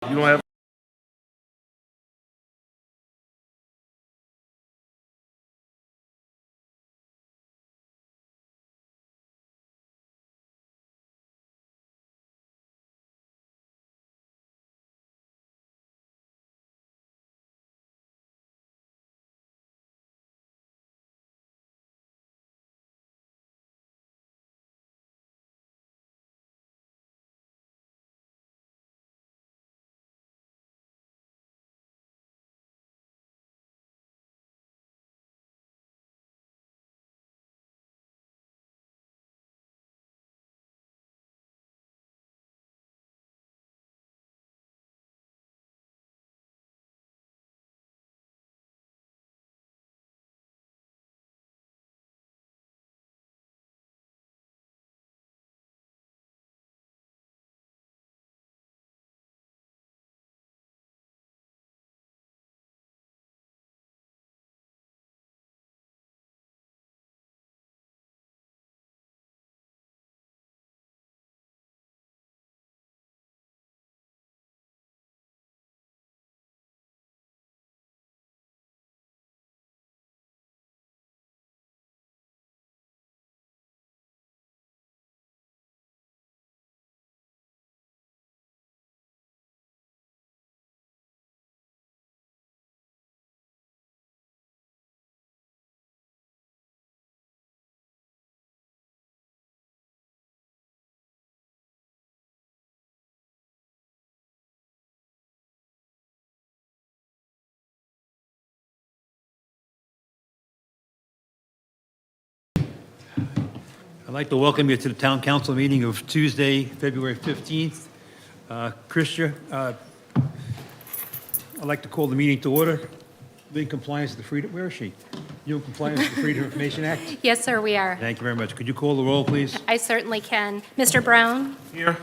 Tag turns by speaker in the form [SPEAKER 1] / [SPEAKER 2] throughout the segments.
[SPEAKER 1] You don't have. I'd like to welcome you to the Town Council meeting of Tuesday, February 15th. Christian, I'd like to call the meeting to order. In compliance with the Freedom, where is she? You in compliance with the Freedom of Information Act?
[SPEAKER 2] Yes, sir, we are.
[SPEAKER 1] Thank you very much. Could you call the roll, please?
[SPEAKER 2] I certainly can. Mr. Brown?
[SPEAKER 1] Here.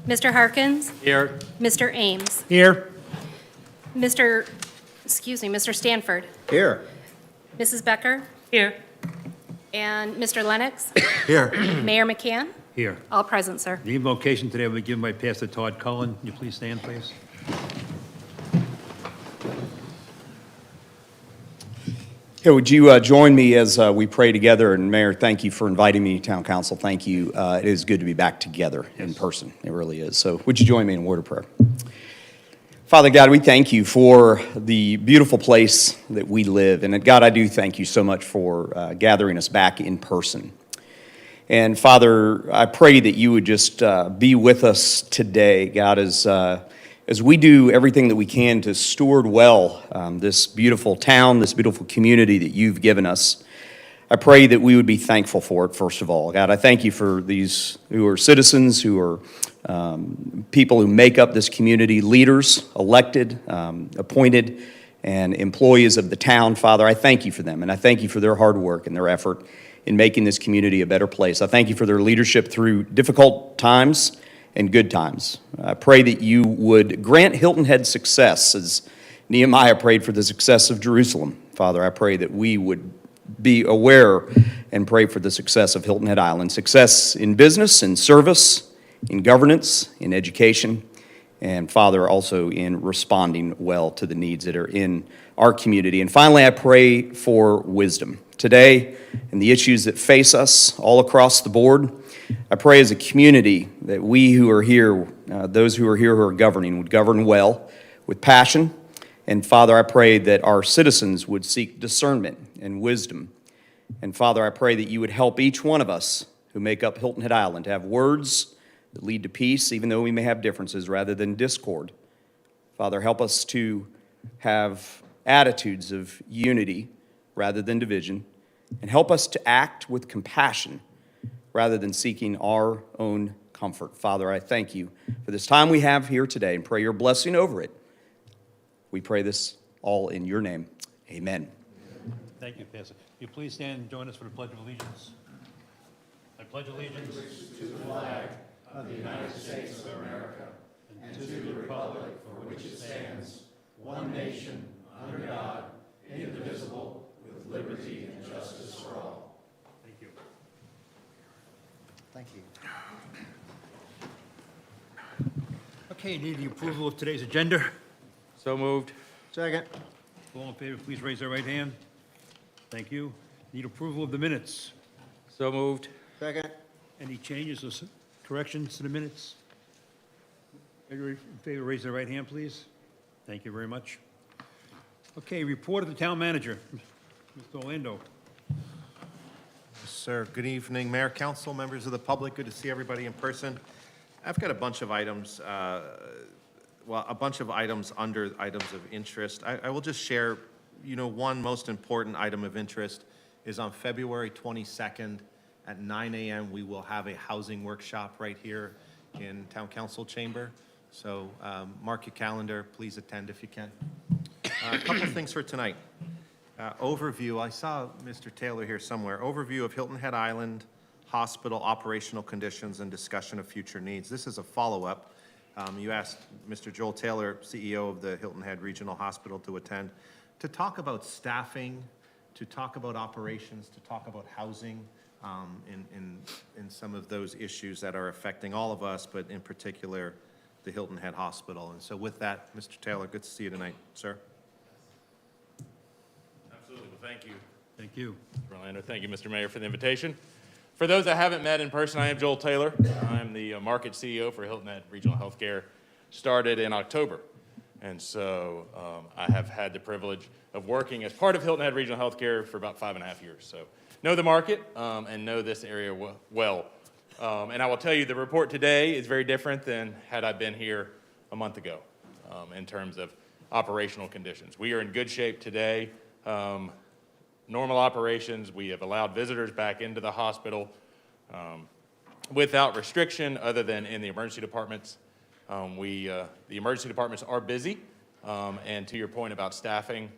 [SPEAKER 2] Mr. Harkins?
[SPEAKER 1] Here.
[SPEAKER 2] Mr. Ames?
[SPEAKER 1] Here.
[SPEAKER 2] Mr. Stanford?
[SPEAKER 3] Here.
[SPEAKER 2] Mrs. Becker?
[SPEAKER 4] Here.
[SPEAKER 2] And Mr. Lennox?
[SPEAKER 3] Here.
[SPEAKER 2] Mayor McCann?
[SPEAKER 1] Here.
[SPEAKER 2] All present, sir.
[SPEAKER 1] The invocation today will be given by Pastor Todd Cullen. Can you please stand, please?
[SPEAKER 3] Hey, would you join me as we pray together? And Mayor, thank you for inviting me to Town Council. Thank you. It is good to be back together in person. It really is. So would you join me in a word of prayer? Father God, we thank you for the beautiful place that we live. And God, I do thank you so much for gathering us back in person. And Father, I pray that you would just be with us today, God, as we do everything that we can to steward well this beautiful town, this beautiful community that you've given us. I pray that we would be thankful for it, first of all. God, I thank you for these who are citizens, who are people who make up this community, leaders, elected, appointed, and employees of the town. Father, I thank you for them, and I thank you for their hard work and their effort in making this community a better place. I thank you for their leadership through difficult times and good times. I pray that you would grant Hilton Head success as Nehemiah prayed for the success of Jerusalem. Father, I pray that we would be aware and pray for the success of Hilton Head Island, success in business, in service, in governance, in education, and Father, also in responding well to the needs that are in our community. And finally, I pray for wisdom today and the issues that face us all across the board. I pray as a community that we who are here, those who are here who are governing, would govern well with passion. And Father, I pray that our citizens would seek discernment and wisdom. And Father, I pray that you would help each one of us who make up Hilton Head Island to have words that lead to peace, even though we may have differences, rather than discord. Father, help us to have attitudes of unity rather than division, and help us to act with compassion rather than seeking our own comfort. Father, I thank you for this time we have here today and pray your blessing over it. We pray this all in your name. Amen.
[SPEAKER 1] Thank you, Pastor. Will you please stand and join us for the Pledge of Allegiance? I pledge allegiance to the flag of the United States of America and to the republic for which it stands, one nation, under God, indivisible, with liberty and justice for all. Thank you.
[SPEAKER 3] Thank you.
[SPEAKER 1] Okay, need the approval of today's agenda.
[SPEAKER 4] So moved.
[SPEAKER 5] Second.
[SPEAKER 1] All in favor, please raise their right hand. Thank you. Need approval of the minutes.
[SPEAKER 4] So moved.
[SPEAKER 5] Second.
[SPEAKER 1] Any changes or corrections to the minutes? Everybody in favor, raise their right hand, please. Thank you very much. Okay, report of the town manager, Mr. Orlando.
[SPEAKER 5] Yes, sir. Good evening, Mayor, Council, members of the public. Good to see everybody in person. I've got a bunch of items, a bunch of items under items of interest. I will just share, one most important item of interest is on February 22nd at 9 a.m. We will have a housing workshop right here in Town Council Chamber. So mark your calendar. Please attend if you can. A couple of things for tonight. Overview, I saw Mr. Taylor here somewhere. Overview of Hilton Head Island Hospital operational conditions and discussion of future needs. This is a follow-up. You asked Mr. Joel Taylor, CEO of the Hilton Head Regional Hospital, to attend, to talk about staffing, to talk about operations, to talk about housing, in some of those issues that are affecting all of us, but in particular, the Hilton Head Hospital. And so with that, Mr. Taylor, good to see you tonight, sir.
[SPEAKER 4] Absolutely. Well, thank you,
[SPEAKER 1] Thank you.
[SPEAKER 4] Mr. Orlando. Thank you, Mr. Mayor, for the invitation. For those that haven't met in person, I am Joel Taylor. I'm the market CEO for Hilton Head Regional Healthcare, started in October. And so I have had the privilege of working as part of Hilton Head Regional Healthcare for about 5.5 years. So know the market and know this area well. And I will tell you, the report today is very different than had I been here a month ago in terms of operational conditions. We are in good shape today. Normal operations, we have allowed visitors back into the hospital without restriction other than in the emergency departments. The emergency departments are busy, and to your point about staffing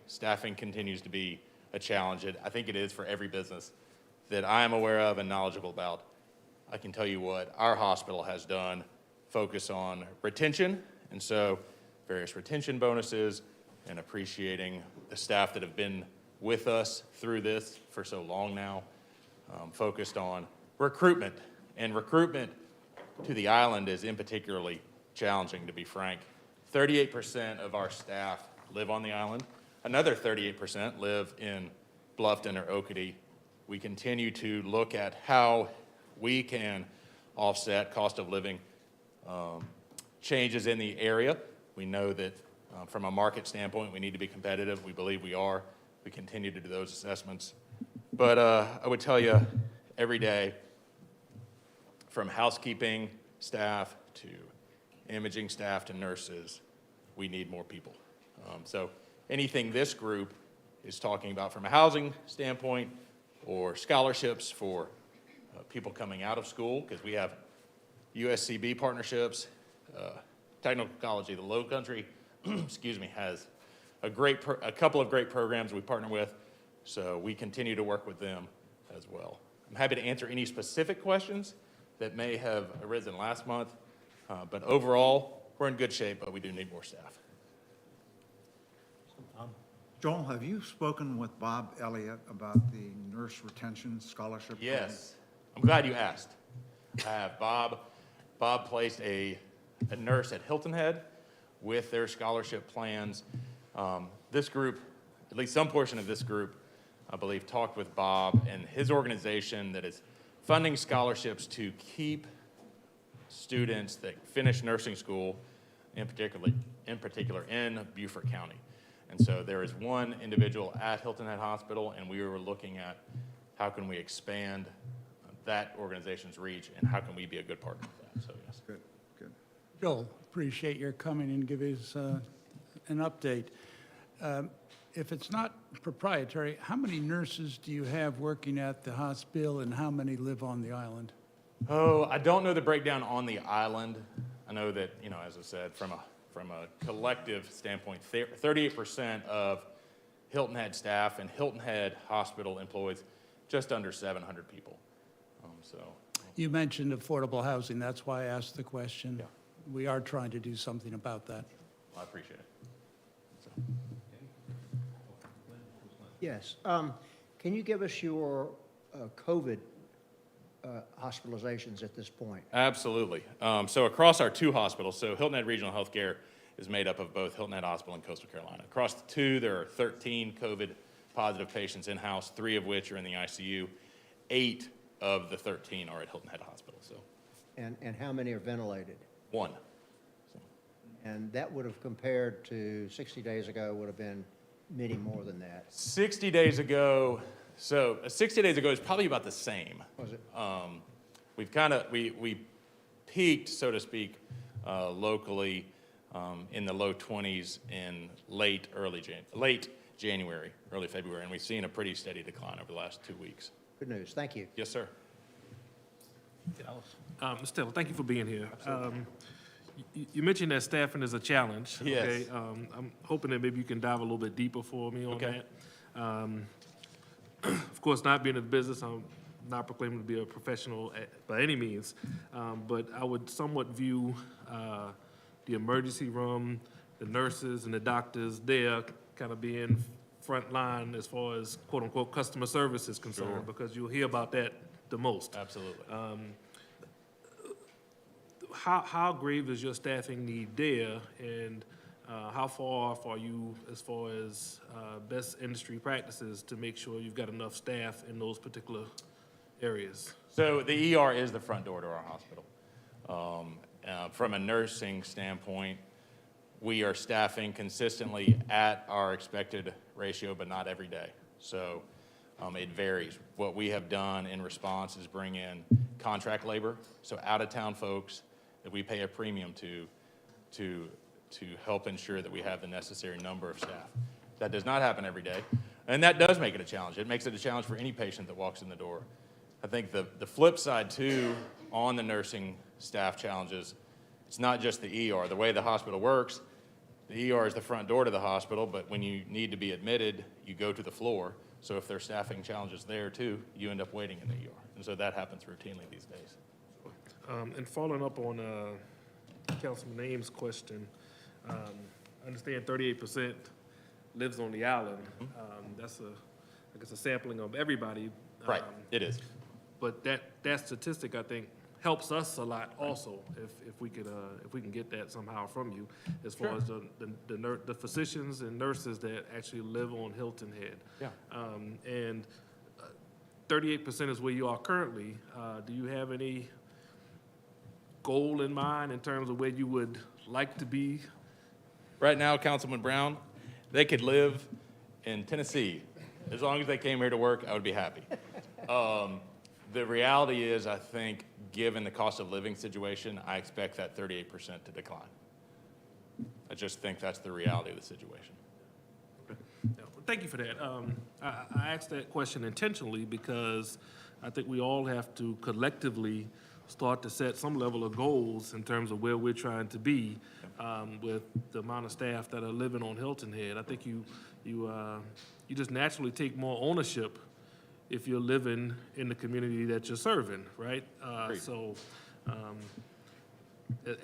[SPEAKER 4] continues to be a challenge. I think it is for every business that I am aware of and knowledgeable about. I can tell you what our hospital has done, focus on retention, and so various retention bonuses and appreciating the staff that have been with us through this for so long now, focused on recruitment. And recruitment to the island is in particularly challenging, to be frank. 38% of our staff live on the island. Another 38% live in Bluffton or Oakity. We continue to look at how we can offset cost of living changes in the area. We know that from a market standpoint, we need to be competitive. We believe we are. We continue to do those assessments. But I would tell you, every day, from housekeeping staff to imaging staff to nurses, we need more people. So anything this group is talking about from a housing standpoint or scholarships for people coming out of school, because we have USCB partnerships, Technical College of the Low Country, excuse me, has a couple of great programs we partner with, so we continue to work with them as well. I'm happy to answer any specific questions that may have arisen last month, but overall, we're in good shape, but we do need more staff.
[SPEAKER 6] Joel, have you spoken with Bob Elliott about the nurse retention scholarship?
[SPEAKER 4] Yes, I'm glad you asked. I have Bob placed a nurse at Hilton Head with their scholarship plans. This group, at least some portion of this group, I believe, talked with Bob and his organization that is funding scholarships to keep students that finish nursing school, in particular in Beaufort County. And so there is one individual at Hilton Head Hospital, and we were looking at how can we expand that organization's reach and how can we be a good partner with that. So yes.
[SPEAKER 6] Good, good.
[SPEAKER 7] Joel, appreciate your coming and giving us an update. If it's not proprietary, how many nurses do you have working at the hospital and how many live on the island?
[SPEAKER 4] Oh, I don't know the breakdown on the island. I know that, as I said, from a collective standpoint, 38% of Hilton Head staff and Hilton Head Hospital employs just under 700 people.
[SPEAKER 7] You mentioned affordable housing. That's why I asked the question.
[SPEAKER 4] Yeah.
[SPEAKER 7] We are trying to do something about that.
[SPEAKER 4] I appreciate it.
[SPEAKER 8] Yes. Can you give us your COVID hospitalizations at this point?
[SPEAKER 4] Absolutely. So across our 2 hospitals, so Hilton Head Regional Healthcare is made up of both Hilton Head Hospital and Coastal Carolina. Across the 2, there are 13 COVID-positive patients in-house, 3 of which are in the ICU. 8 of the 13 are at Hilton Head Hospital, so
[SPEAKER 8] And how many are ventilated?
[SPEAKER 4] 1.
[SPEAKER 8] And that would have compared to 60 days ago would have been many more than that.
[SPEAKER 4] 60 days ago, so 60 days ago is probably about the same.
[SPEAKER 8] Was it?
[SPEAKER 4] We've we peaked, so to speak, locally in the low 20s in late January, early February, and we've seen a pretty steady decline over the last 2 weeks.
[SPEAKER 8] Good news. Thank you.
[SPEAKER 4] Yes, sir.
[SPEAKER 9] Mr. Taylor, thank you for being here. You mentioned that staffing is a challenge.
[SPEAKER 4] Yes.
[SPEAKER 9] Okay? I'm hoping that maybe you can dive a little bit deeper for me on
[SPEAKER 4] Okay.
[SPEAKER 9] that. Of course, not being in the business, I'm not proclaiming to be a professional by any means, but I would somewhat view the emergency room, the nurses and the doctors there kind of being front line as far as quote-unquote customer service is concerned,
[SPEAKER 4] Sure.
[SPEAKER 9] because you'll hear about that the most.
[SPEAKER 4] Absolutely.
[SPEAKER 9] How grave is your staffing need there, and how far off are you as far as best industry practices to make sure you've got enough staff in those particular areas?
[SPEAKER 4] So the ER is the front door to our hospital. From a nursing standpoint, we are staffing consistently at our expected ratio, but not every day. So it varies. What we have done in response is bring in contract labor, so out-of-town folks that we pay a premium to help ensure that we have the necessary number of staff. That does not happen every day, and that does make it a challenge. It makes it a challenge for any patient that walks in the door. I think the flip side, too, on the nursing staff challenges, it's not just the ER. The way the hospital works, the ER is the front door to the hospital, but when you need to be admitted, you go to the floor. So if there's staffing challenges there, too, you end up waiting in the ER. And so that happens routinely these days.
[SPEAKER 9] And following up on Councilman Ames' question, I understand 38% lives on the island. That's I guess a sampling of everybody.
[SPEAKER 4] Right, it is.
[SPEAKER 9] But that statistic, I think, helps us a lot also, if we can get that somehow from you, as far as the physicians and nurses that actually live on Hilton Head.
[SPEAKER 4] Yeah.
[SPEAKER 9] And 38% is where you are currently. Do you have any goal in mind in terms of where you would like to be?
[SPEAKER 4] Right now, Councilman Brown, they could live in Tennessee. As long as they came here to work, I would be happy. The reality is, I think, given the cost of living situation, I expect that 38% to decline. I just think that's the reality of the situation.
[SPEAKER 9] Thank you for that. I asked that question intentionally because I think we all have to collectively start to set some level of goals in terms of where we're trying to be with the amount of staff that are living on Hilton Head. I think you just naturally take more ownership if you're living in the community that you're serving, right? So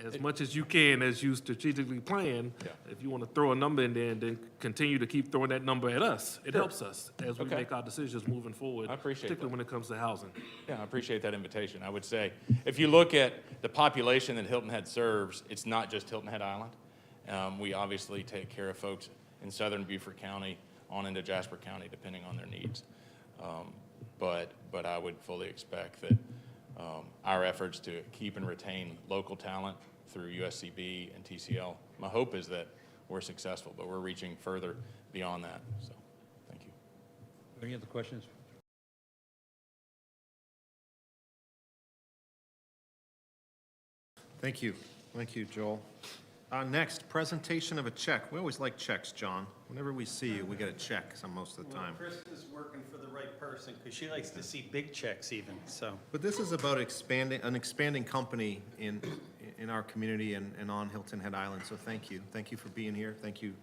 [SPEAKER 9] as much as you can, as you strategically plan, if you want to throw a number in there and then continue to keep throwing that number at us, it helps us as we make our decisions moving forward,
[SPEAKER 4] I appreciate
[SPEAKER 9] particularly when it comes to housing.
[SPEAKER 4] Yeah, I appreciate that invitation. I would say, if you look at the population that Hilton Head serves, it's not just Hilton Head Island. We obviously take care of folks in southern Beaufort County on into Jasper County, depending on their needs. But I would fully expect that our efforts to keep and retain local talent through USCB and TCL, my hope is that we're successful, but we're reaching further beyond that. So, thank you.
[SPEAKER 1] Any other questions?
[SPEAKER 5] Thank you. Thank you, Joel. Next, presentation of a check. We always like checks, John. Whenever we see you, we get a check most of the time.
[SPEAKER 10] Chris is working for the right person, because she likes to see big checks even, so.
[SPEAKER 5] But this is about an expanding company in our community and on Hilton Head Island, so thank you. Thank you for being here. Thank you,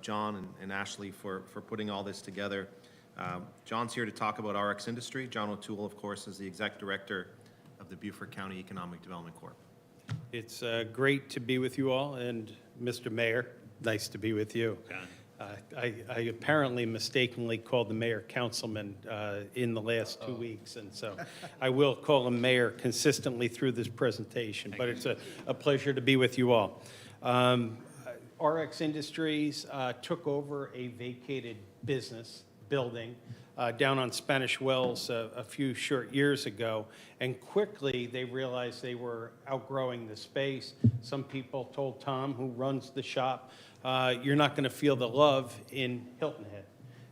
[SPEAKER 5] John and Ashley, for putting all this together. John's here to talk about RX Industry. John O'Toole, of course, is the Exec Director of the Beaufort County Economic Development Corp.
[SPEAKER 10] It's great to be with you all, and Mr. Mayor, nice to be with you. I apparently mistakenly called the mayor councilman in the last 2 weeks, and so I will call him mayor consistently through this presentation, but it's a pleasure to be with you all. RX Industries took over a vacated building down on Spanish Wells a few short years ago, and quickly they realized they were outgrowing the space. Some people told Tom, who runs the shop, you're not going to feel the love in Hilton Head.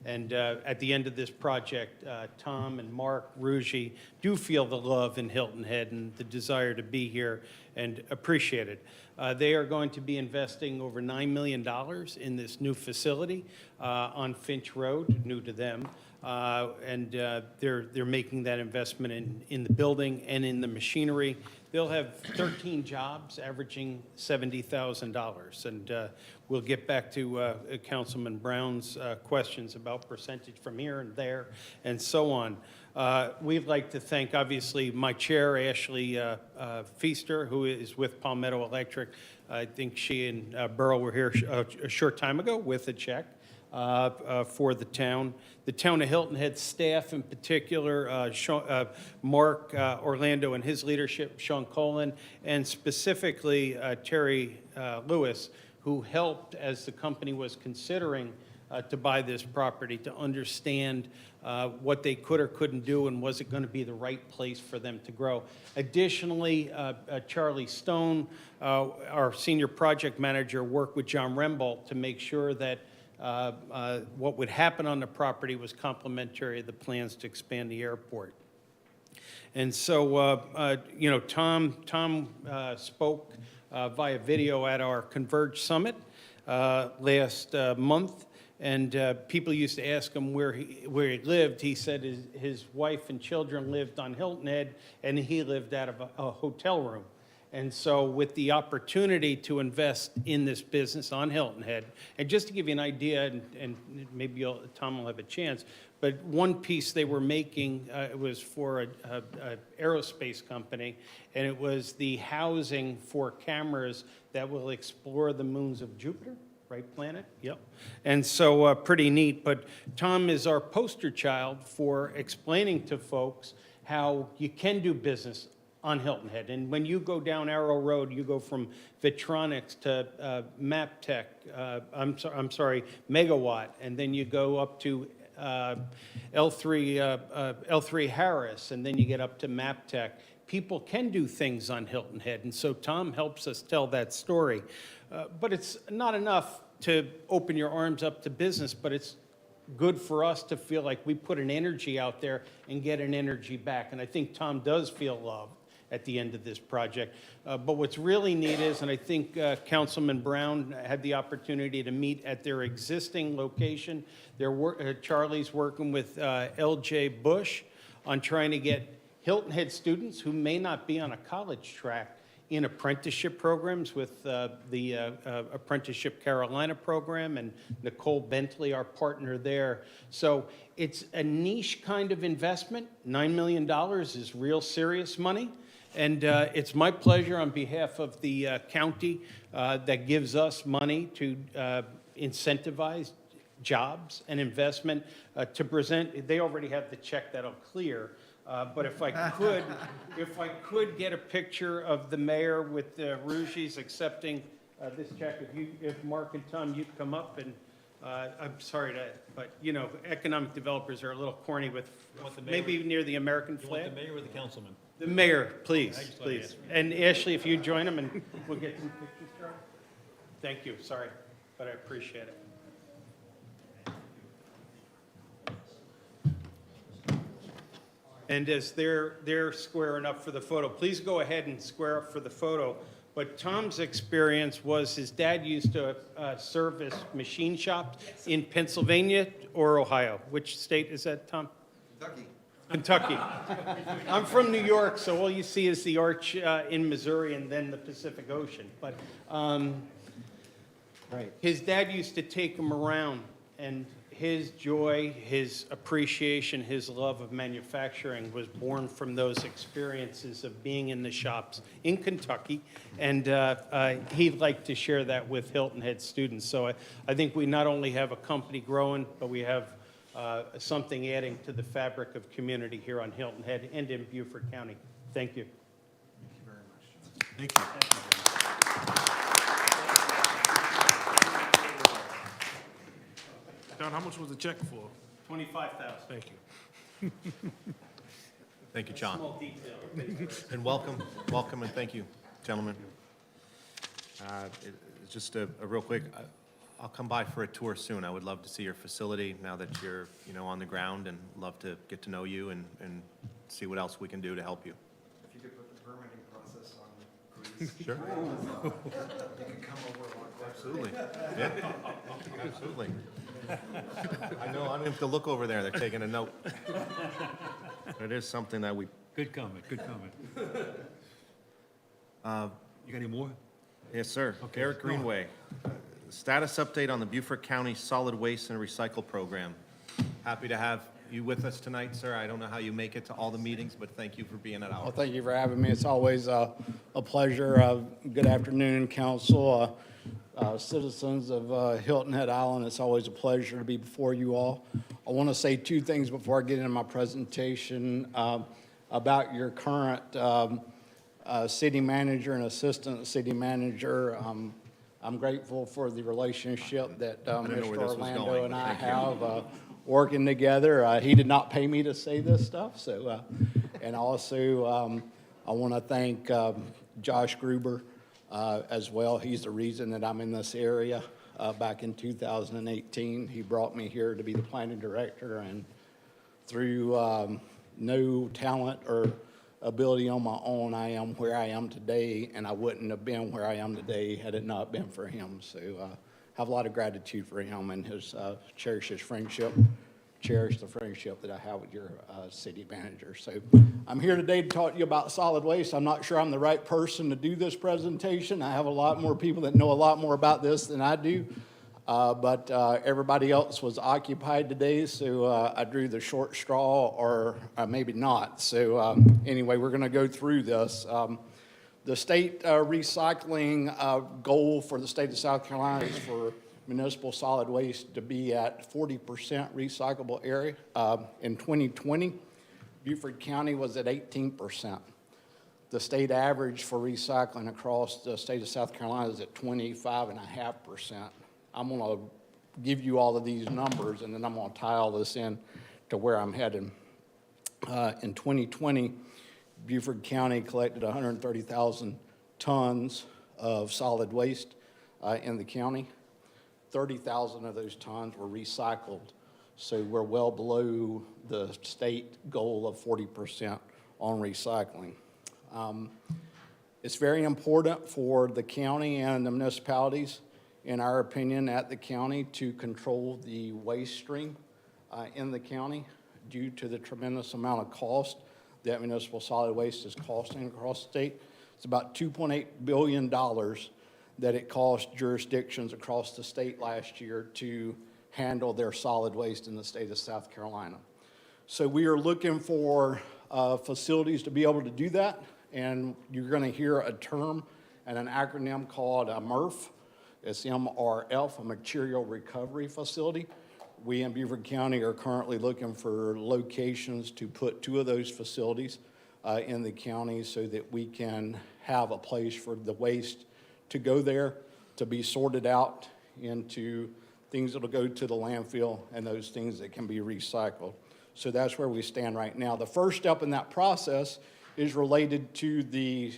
[SPEAKER 10] And at the end of this project, Tom and Mark Ruggie do feel the love in Hilton Head and the desire to be here and appreciate it. They are going to be investing over $9 million in this new facility on Finch Road, new to them. And they're making that investment in the building and in the machinery. They'll have 13 jobs averaging $70,000. And we'll get back to Councilman Brown's questions about percentage from here and there and so on. We'd like to thank, obviously, my chair, Ashley Feaster, who is with Palmetto Electric. I think she and Burl were here a short time ago with a check for the town. The town of Hilton Head staff in particular, Mark Orlando and his leadership, Sean Cullen, and specifically Terry Lewis, who helped as the company was considering to buy this property to understand what they could or couldn't do and was it going to be the right place for them to grow. Additionally, Charlie Stone, our senior project manager, worked with John Rembold to make sure that what would happen on the property was complementary to the plans to expand the airport. And so, you know, Tom spoke via video at our Converge Summit last month, and people used to ask him where he lived. He said his wife and children lived on Hilton Head, and he lived out of a hotel room. And so with the opportunity to invest in this business on Hilton Head, and just to give you an idea, and maybe Tom will have a chance, but one piece they were making, it was for a aerospace company, and it was the housing for cameras that will explore the moons of Jupiter, right planet? Yep. And so pretty neat, but Tom is our poster child for explaining to folks how you can do business on Hilton Head. And when you go down Arrow Road, you go from Vitronics to MapTech, I'm sorry, Megawatt, and then you go up to L3 Harris, and then you get up to MapTech. People can do things on Hilton Head, and so Tom helps us tell that story. But it's not enough to open your arms up to business, but it's good for us to feel like we put an energy out there and get an energy back. And I think Tom does feel love at the end of this project. But what's really neat is, and I think Councilman Brown had the opportunity to meet at their existing location. Charlie's working with LJ Bush on trying to get Hilton Head students who may not be on a college track in apprenticeship programs with the Apprenticeship Carolina program and Nicole Bentley, our partner there. So it's a niche kind of investment. $9 million is real serious money. And it's my pleasure on behalf of the county that gives us money to incentivize jobs and investment to present. They already have the check that'll clear. But if I could get a picture of the mayor with the Rugies accepting this check, if Mark and Tom, you'd come up and I'm sorry but you know, economic developers are a little corny with maybe near the American flag.
[SPEAKER 1] The mayor or the councilman?
[SPEAKER 10] The mayor, please, please. And Ashley, if you join them and we'll get some pictures, Charlie. Thank you, sorry, but I appreciate it. And as they're squaring up for the photo, please go ahead and square up for the photo. But Tom's experience was his dad used to service machine shops in Pennsylvania or Ohio. Which state is that, Tom? Kentucky. I'm from New York, so all you see is the arch in Missouri and then the Pacific Ocean. But
[SPEAKER 8] Right.
[SPEAKER 10] his dad used to take him around, and his joy, his appreciation, his love of manufacturing was born from those experiences of being in the shops in Kentucky, and he'd like to share that with Hilton Head students. So I think we not only have a company growing, but we have something adding to the fabric of community here on Hilton Head and in Beaufort County. Thank you.
[SPEAKER 5] Thank you.
[SPEAKER 9] John, how much was the check for?
[SPEAKER 10] $25,000.
[SPEAKER 9] Thank you.
[SPEAKER 5] Thank you, John.
[SPEAKER 10] Small detail.
[SPEAKER 5] And welcome, and thank you, gentlemen. Just a real quick, I'll come by for a tour soon. I would love to see your facility now that you're, on the ground, and love to get to know you and see what else we can do to help you.
[SPEAKER 6] If you could put the permitting process on grease.
[SPEAKER 5] Sure.
[SPEAKER 6] You can come over a lot quicker.
[SPEAKER 5] Absolutely. Yeah, absolutely. I know, I don't have to look over there. They're taking a note. It is something that we,
[SPEAKER 1] Good comment, good comment. You got any more?
[SPEAKER 5] yes, sir.
[SPEAKER 1] Okay,
[SPEAKER 5] Eric
[SPEAKER 1] go on.
[SPEAKER 5] Greenway. Status update on the Beaufort County Solid Waste and Recycle Program. Happy to have you with us tonight, sir. I don't know how you make it to all the meetings, but thank you for being at
[SPEAKER 11] Well,
[SPEAKER 5] ours.
[SPEAKER 11] thank you for having me. It's always a pleasure. Good afternoon, council, citizens of Hilton Head Island. It's always a pleasure to be before you all. I want to say two things before I get into my presentation about your current city manager and assistant city manager. I'm grateful for the relationship that
[SPEAKER 5] didn't know where
[SPEAKER 11] Mr.
[SPEAKER 5] this was
[SPEAKER 11] Orlando
[SPEAKER 5] going,
[SPEAKER 11] and
[SPEAKER 5] but
[SPEAKER 11] I
[SPEAKER 5] thank you.
[SPEAKER 11] have working together. He did not pay me to say this stuff, so, and also I want to thank Josh Gruber as well. He's the reason that I'm in this area. Back in 2018, he brought me here to be the planning director, and through no talent or ability on my own, I am where I am today, and I wouldn't have been where I am today had it not been for him. So I have a lot of gratitude for him and his cherish his friendship, cherish the friendship that I have with your city manager. So I'm here today to talk to you about solid waste. I'm not sure I'm the right person to do this presentation. I have a lot more people that know a lot more about this than I do. But everybody else was occupied today, so I drew the short straw, or maybe not. So anyway, we're going to go through this. The state recycling goal for the state of South Carolina is for municipal solid waste to be at 40% recyclable area. In 2020, Beaufort County was at 18%. The state average for recycling across the state of South Carolina is at 25.5%. I'm going to give you all of these numbers, and then I'm going to tie all this in to where I'm headed. In 2020, Beaufort County collected 130,000 tons of solid waste in the county. 30,000 of those tons were recycled, so we're well below the state goal of 40% on recycling. It's very important for the county and the municipalities, in our opinion, at the county, to control the waste stream in the county due to the tremendous amount of cost that municipal solid waste is costing across the state. It's about $2.8 billion that it cost jurisdictions across the state last year to handle their solid waste in the state of South Carolina. So we are looking for facilities to be able to do that, and you're going to hear a term and an acronym called MRF. It's MRF, a Material Recovery Facility. We in Beaufort County are currently looking for locations to put 2 of those facilities in the county so that we can have a place for the waste to go there, to be sorted out into things that will go to the landfill and those things that can be recycled. So that's where we stand right now. The first step in that process is related to the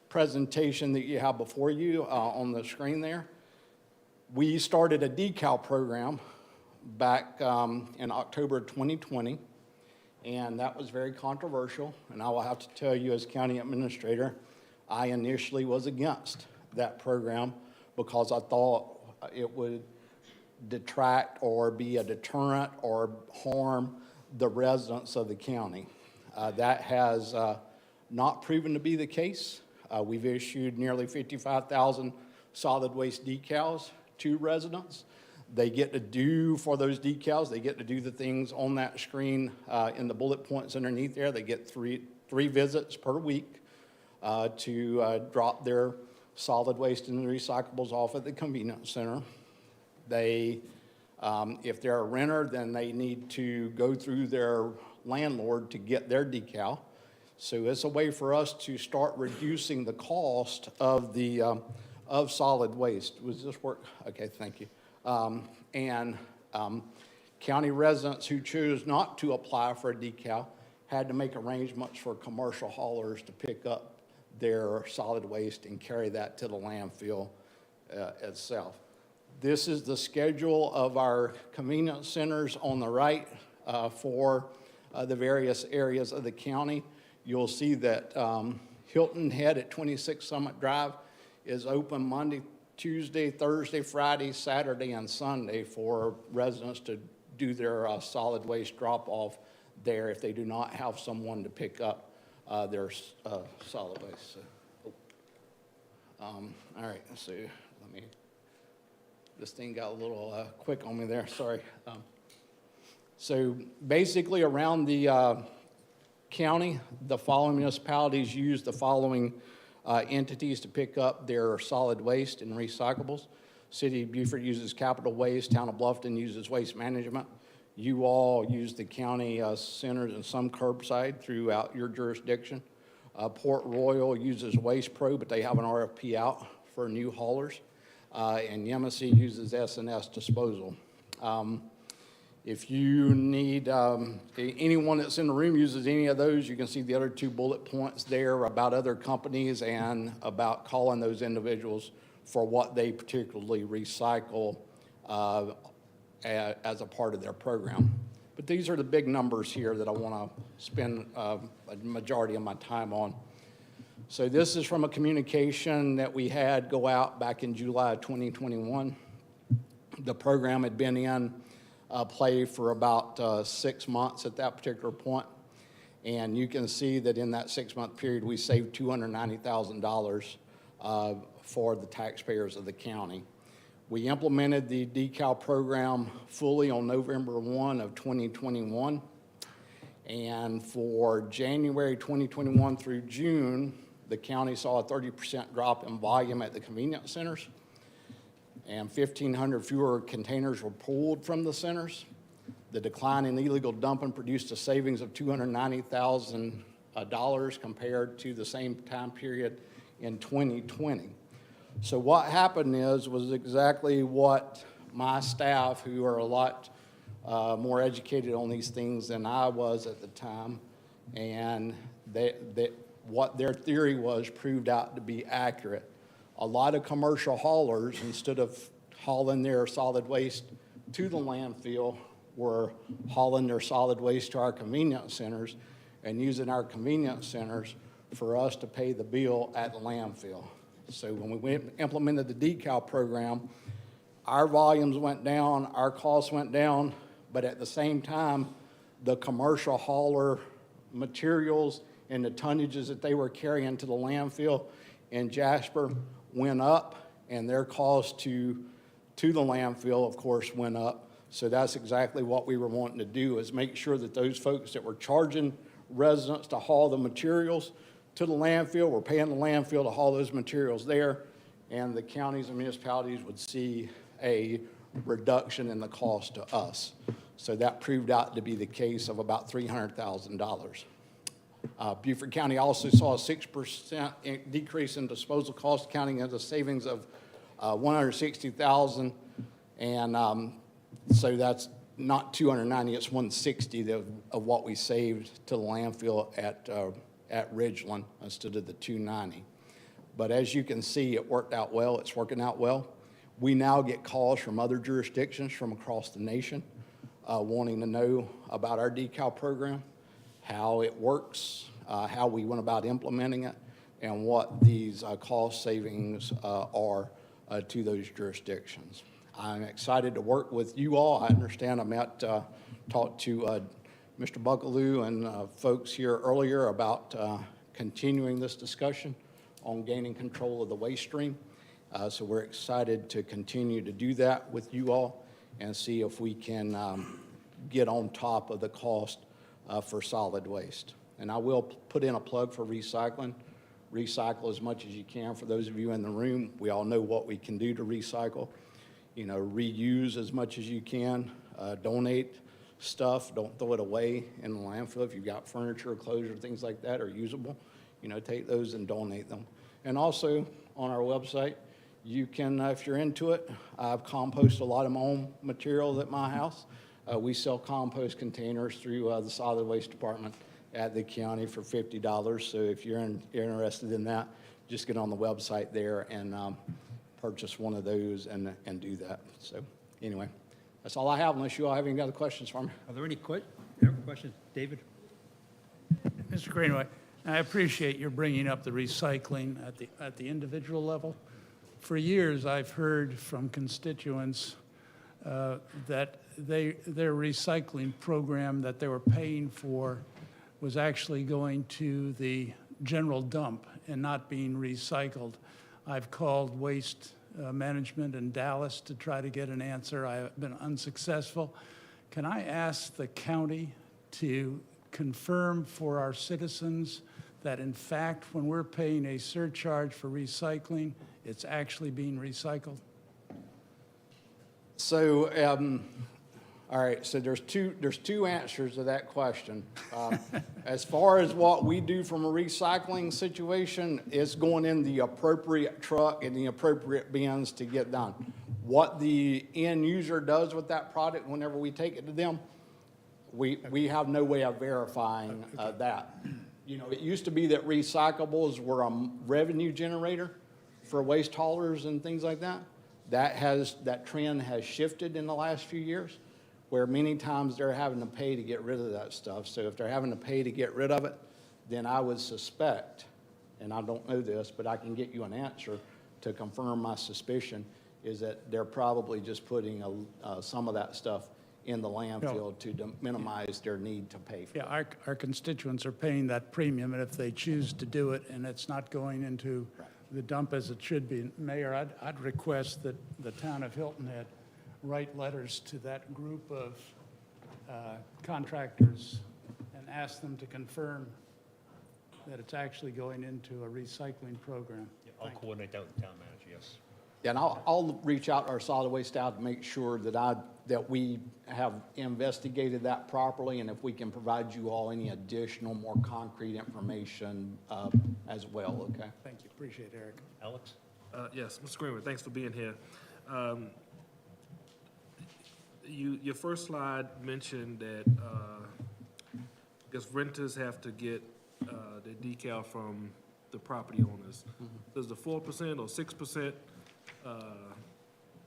[SPEAKER 11] presentation that you have before you on the screen there. We started a Decal program back in October 2020, and that was very controversial. And I will have to tell you, as county administrator, I initially was against that program because I thought it would detract or be a deterrent or harm the residents of the county. That has not proven to be the case. We've issued nearly 55,000 solid waste decals to residents. They get to do, for those decals, they get to do the things on that screen in the bullet points underneath there. They get three visits per week to drop their solid waste and recyclables off at the convenience center. They, if they're a renter, then they need to go through their landlord to get their decal. So it's a way for us to start reducing the cost of the of solid waste. Was this work? Okay, thank you. County residents who choose not to apply for a decal had to make arrangements for commercial haulers to pick up their solid waste and carry that to the landfill itself. This is the schedule of our convenience centers on the right for the various areas of the county. You'll see that Hilton Head at 26 Summit Drive is open Monday, Tuesday, Thursday, Friday, Saturday, and Sunday for residents to do their solid waste drop-off there if they do not have someone to pick up their solid waste. So, all right, let's see. This thing got a little quick on me there, sorry. So basically around the county, the following municipalities use the following entities to pick up their solid waste and recyclables. City of Beaufort uses Capital Waste, Town of Bluffton uses Waste Management. You all use the county centers and some curbside throughout your jurisdiction. Port Royal uses Waste Pro, but they have an RFP out for new haulers. And Yemassee uses S&S disposal. If you need, anyone that's in the room uses any of those, you can see the other two bullet points there about other companies and about calling those individuals for what they particularly recycle as a part of their program. But these are the big numbers here that I want to spend a majority of my time on. So this is from a communication that we had go out back in July of 2021. The program had been in play for about 6 months at that particular point. And you can see that in that 6-month period, we saved $290,000 for the taxpayers of the county. We implemented the Decal program fully on November 1 of 2021. And for January 2021 through June, the county saw a 30% drop in volume at the convenience centers, and 1,500 fewer containers were pulled from the centers. The decline in illegal dumping produced a savings of $290,000 compared to the same time period in 2020. So what happened was exactly what my staff, who are a lot more educated on these things than I was at the time, and what their theory was proved out to be accurate. A lot of commercial haulers, instead of hauling their solid waste to the landfill, were hauling their solid waste to our convenience centers and using our convenience centers for us to pay the bill at the landfill. So when we implemented the Decal program, our volumes went down, our costs went down, but at the same time, the commercial hauler materials and the tonnages that they were carrying to the landfill in Jasper went up, and their cost to the landfill, of course, went up. So that's exactly what we were wanting to do, is make sure that those folks that were charging residents to haul the materials to the landfill were paying the landfill to haul those materials there, and the counties and municipalities would see a reduction in the cost to us. So that proved out to be the case of about $300,000. Beaufort County also saw a 6% decrease in disposal costs, counting as a savings of $160,000, and so that's not 290, it's 160 of what we saved to the landfill at Ridgeland instead of the 290. But as you can see, it worked out well. It's working out well. We now get calls from other jurisdictions from across the nation wanting to know about our Decal program, how it works, how we went about implementing it, and what these cost savings are to those jurisdictions. I'm excited to work with you all. I understand talked to Mr. Buckaloo and folks here earlier about continuing this discussion on gaining control of the waste stream. So we're excited to continue to do that with you all. and see if we can get on top of the cost for solid waste. And I will put in a plug for recycling. Recycle as much as you can. For those of you in the room, we all know what we can do to recycle. You know, reuse as much as you can. Donate stuff. Don't throw it away in the landfill. If you've got furniture, clothes, or things like that are usable, you know, take those and donate them. And also on our website, you can, if you're into it, I compost a lot of my own material at my house. We sell compost containers through the solid waste department at the county for $50. So if you're interested in that, just get on the website there and purchase one of those and do that. So anyway, that's all I have, unless you all have any other questions for me.
[SPEAKER 1] Are there any questions? David?
[SPEAKER 7] Mr. Greenway, I appreciate your bringing up the recycling at the individual level. For years, I've heard from constituents that their recycling program that they were paying for was actually going to the general dump and not being recycled. I've called Waste Management in Dallas to try to get an answer. I have been unsuccessful. Can I ask the county to confirm for our citizens that in fact, when we're paying a surcharge for recycling, it's actually being recycled?
[SPEAKER 11] So, all right, so there's two answers to that question. As far as what we do from a recycling situation, it's going in the appropriate truck and the appropriate bins to get done. What the end user does with that product whenever we take it to them, we have no way of verifying that. You know, it used to be that recyclables were a revenue generator for waste haulers and things like that. That trend has shifted in the last few years, where many times they're having to pay to get rid of that stuff. So if they're having to pay to get rid of it, then I would suspect, and I don't know this, but I can get you an answer to confirm my suspicion, is that they're probably just putting some of that stuff in the landfill to minimize their need to pay for it.
[SPEAKER 7] Yeah, our constituents are paying that premium, and if they choose to do it and it's not going into the dump as it should be. Mayor, I'd request that the town of Hilton had write letters to that group of contractors and ask them to confirm that it's actually going into a recycling program.
[SPEAKER 1] Yeah, I'll coordinate that with the town manager, yes.
[SPEAKER 11] Yeah, and I'll reach out to our solid waste staff to make sure that we have investigated that properly, and if we can provide you all any additional, more concrete information as well, okay?
[SPEAKER 7] Thank you, appreciate it, Eric.
[SPEAKER 1] Alex?
[SPEAKER 9] Yes, Mr. Greenway, thanks for being here. Your first slide mentioned that, I guess renters have to get their decal from the property owners. Does the 4% or 6%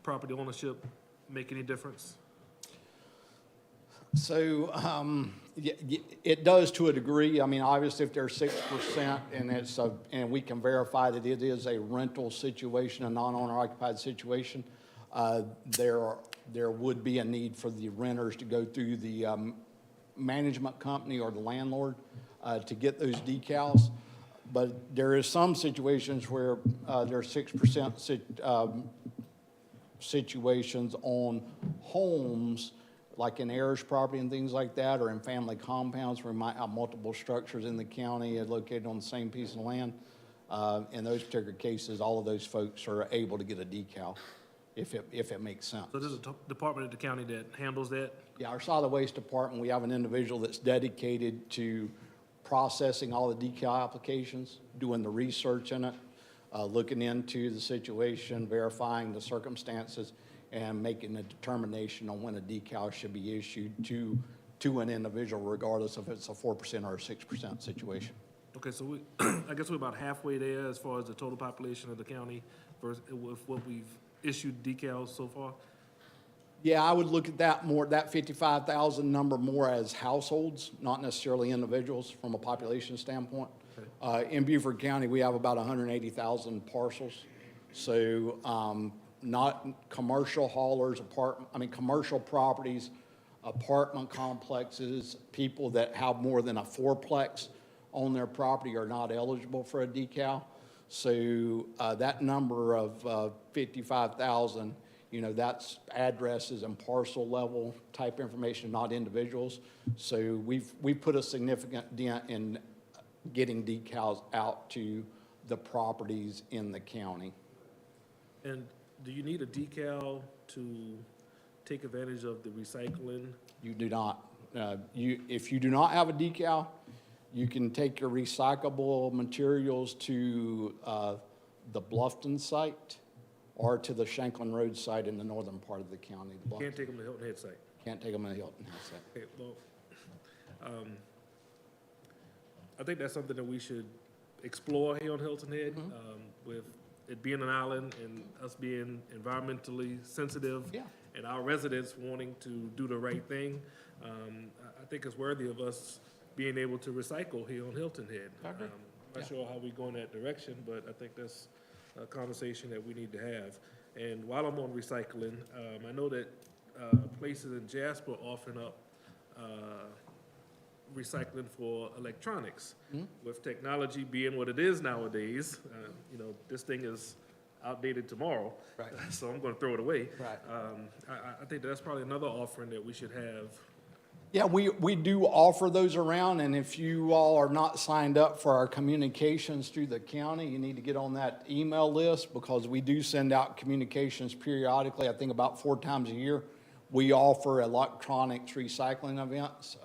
[SPEAKER 9] property ownership make any difference?
[SPEAKER 11] So it does to a degree. I mean, obviously, if there's 6% and we can verify that it is a rental situation, a non-owner occupied situation, there would be a need for the renters to go through the management company or the landlord to get those decals. But there is some situations where there are 6% situations on homes, like in heirs property and things like that, or in family compounds where we might have multiple structures in the county located on the same piece of land. In those particular cases, all of those folks are able to get a decal, if it makes sense.
[SPEAKER 9] So there's a department at the county that handles that?
[SPEAKER 11] Yeah, our solid waste department, we have an individual that's dedicated to processing all the decal applications, doing the research in it, looking into the situation, verifying the circumstances, and making a determination on when a decal should be issued to an individual, regardless if it's a 4% or a 6% situation.
[SPEAKER 9] Okay, so I guess we're about halfway there as far as the total population of the county versus with what we've issued decals so far?
[SPEAKER 11] Yeah, I would look at that 55,000 number more as households, not necessarily individuals from a population standpoint. Okay. In Beaufort County, we have about 180,000 parcels. So not commercial haulers, commercial properties, apartment complexes, people that have more than a fourplex on their property are not eligible for a decal. So that number of 55,000 you know, that's addresses and parcel level type information, not individuals. So we've put a significant dent in getting decals out to the properties in the county.
[SPEAKER 9] And do you need a decal to take advantage of the recycling?
[SPEAKER 11] You do not. If you do not have a decal, you can take your recyclable materials to the Bluffton site or to the Shanklin Road site in the northern part of the county.
[SPEAKER 9] Can't take them to Hilton Head site?
[SPEAKER 11] Can't take them to the Hilton Head site.
[SPEAKER 9] Okay, well, I think that's something that we should explore here on Hilton Head, with it being an island and us being environmentally sensitive.
[SPEAKER 11] Yeah.
[SPEAKER 9] And our residents wanting to do the right thing. I think it's worthy of us being able to recycle here on Hilton Head.
[SPEAKER 11] I agree.
[SPEAKER 9] I'm not sure how we go in that direction, but I think that's a conversation that we need to have. And while I'm on recycling, I know that places in Jasper are offering up recycling for electronics. With technology being what it is nowadays, you know, this thing is outdated tomorrow.
[SPEAKER 11] Right.
[SPEAKER 9] So I'm going to throw it away.
[SPEAKER 11] Right.
[SPEAKER 9] I think that's probably another offering that we should have.
[SPEAKER 11] Yeah, we do offer those around, and if you all are not signed up for our communications through the county, you need to get on that email list, because we do send out communications periodically, I think about 4 times a year. We offer electronics recycling events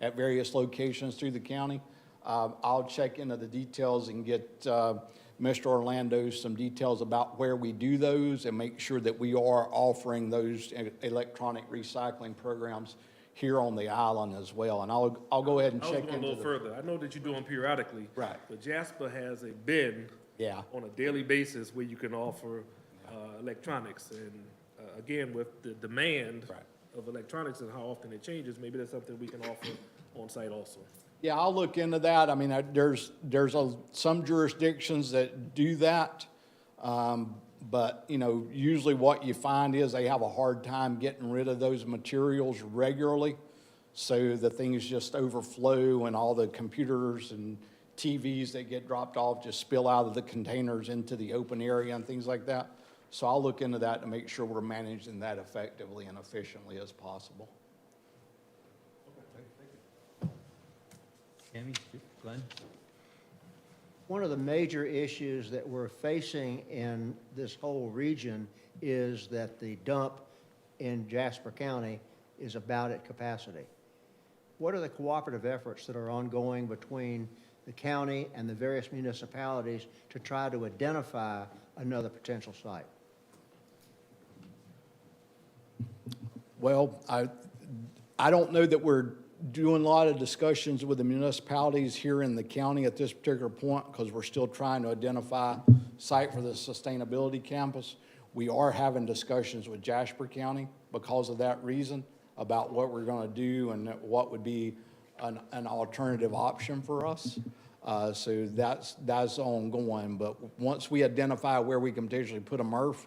[SPEAKER 11] at various locations through the county. I'll check into the details and get Mr. Orlando some details about where we do those and make sure that we are offering those electronic recycling programs here on the island as well. And I'll go ahead and
[SPEAKER 9] I was
[SPEAKER 11] check
[SPEAKER 9] going a
[SPEAKER 11] into
[SPEAKER 9] little further. I know that you do them periodically.
[SPEAKER 11] Right.
[SPEAKER 9] But Jasper has a bin
[SPEAKER 11] Yeah.
[SPEAKER 9] on a daily basis where you can offer electronics. And again, with the demand
[SPEAKER 11] Right.
[SPEAKER 9] of electronics and how often it changes, maybe that's something we can offer on site also.
[SPEAKER 11] Yeah, I'll look into that. I mean, there's some jurisdictions that do that. But, you know, usually what you find is they have a hard time getting rid of those materials regularly. So the things just overflow, and all the computers and TVs that get dropped off just spill out of the containers into the open area and things like that. So I'll look into that to make sure we're managing that effectively and efficiently as possible.
[SPEAKER 1] Tammy, Glenn?
[SPEAKER 8] One of the major issues that we're facing in this whole region is that the dump in Jasper County is about at capacity. What are the cooperative efforts that are ongoing between the county and the various municipalities to try to identify another potential site?
[SPEAKER 11] Well, I don't know that we're doing a lot of discussions with the municipalities here in the county at this particular point, because we're still trying to identify site for the sustainability campus. We are having discussions with Jasper County because of that reason about what we're going to do and what would be an alternative option for us. So that's ongoing. But once we identify where we can potentially put a MRF,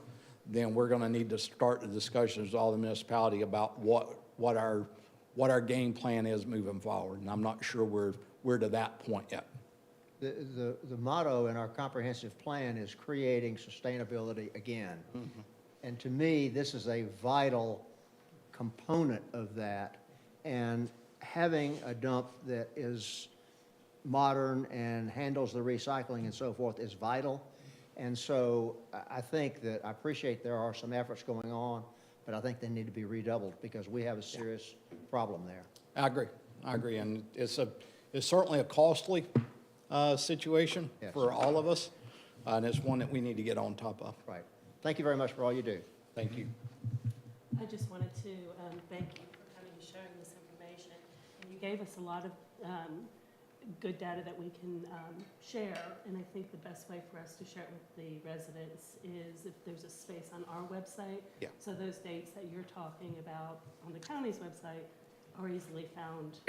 [SPEAKER 11] then we're going to need to start the discussions with all the municipality about what our game plan is moving forward. And I'm not sure we're to that point yet.
[SPEAKER 8] The motto in our comprehensive plan is creating sustainability again. Mm-hmm. And to me, this is a vital component of that. And having a dump that is modern and handles the recycling and so forth is vital. And so I think that I appreciate there are some efforts going on, but I think they need to be redoubled because we have a serious problem there.
[SPEAKER 11] I agree. And it's certainly a costly situation
[SPEAKER 8] Yes.
[SPEAKER 11] for all of us, and it's one that we need to get on top of.
[SPEAKER 8] Right. Thank you very much for all you do.
[SPEAKER 11] Thank you.
[SPEAKER 12] I just wanted to thank you for coming and sharing this information. And you gave us a lot of good data that we can share, and I think the best way for us to share it with the residents is if there's a space on our website.
[SPEAKER 11] Yeah.
[SPEAKER 12] So those dates that you're talking about on the county's website are easily found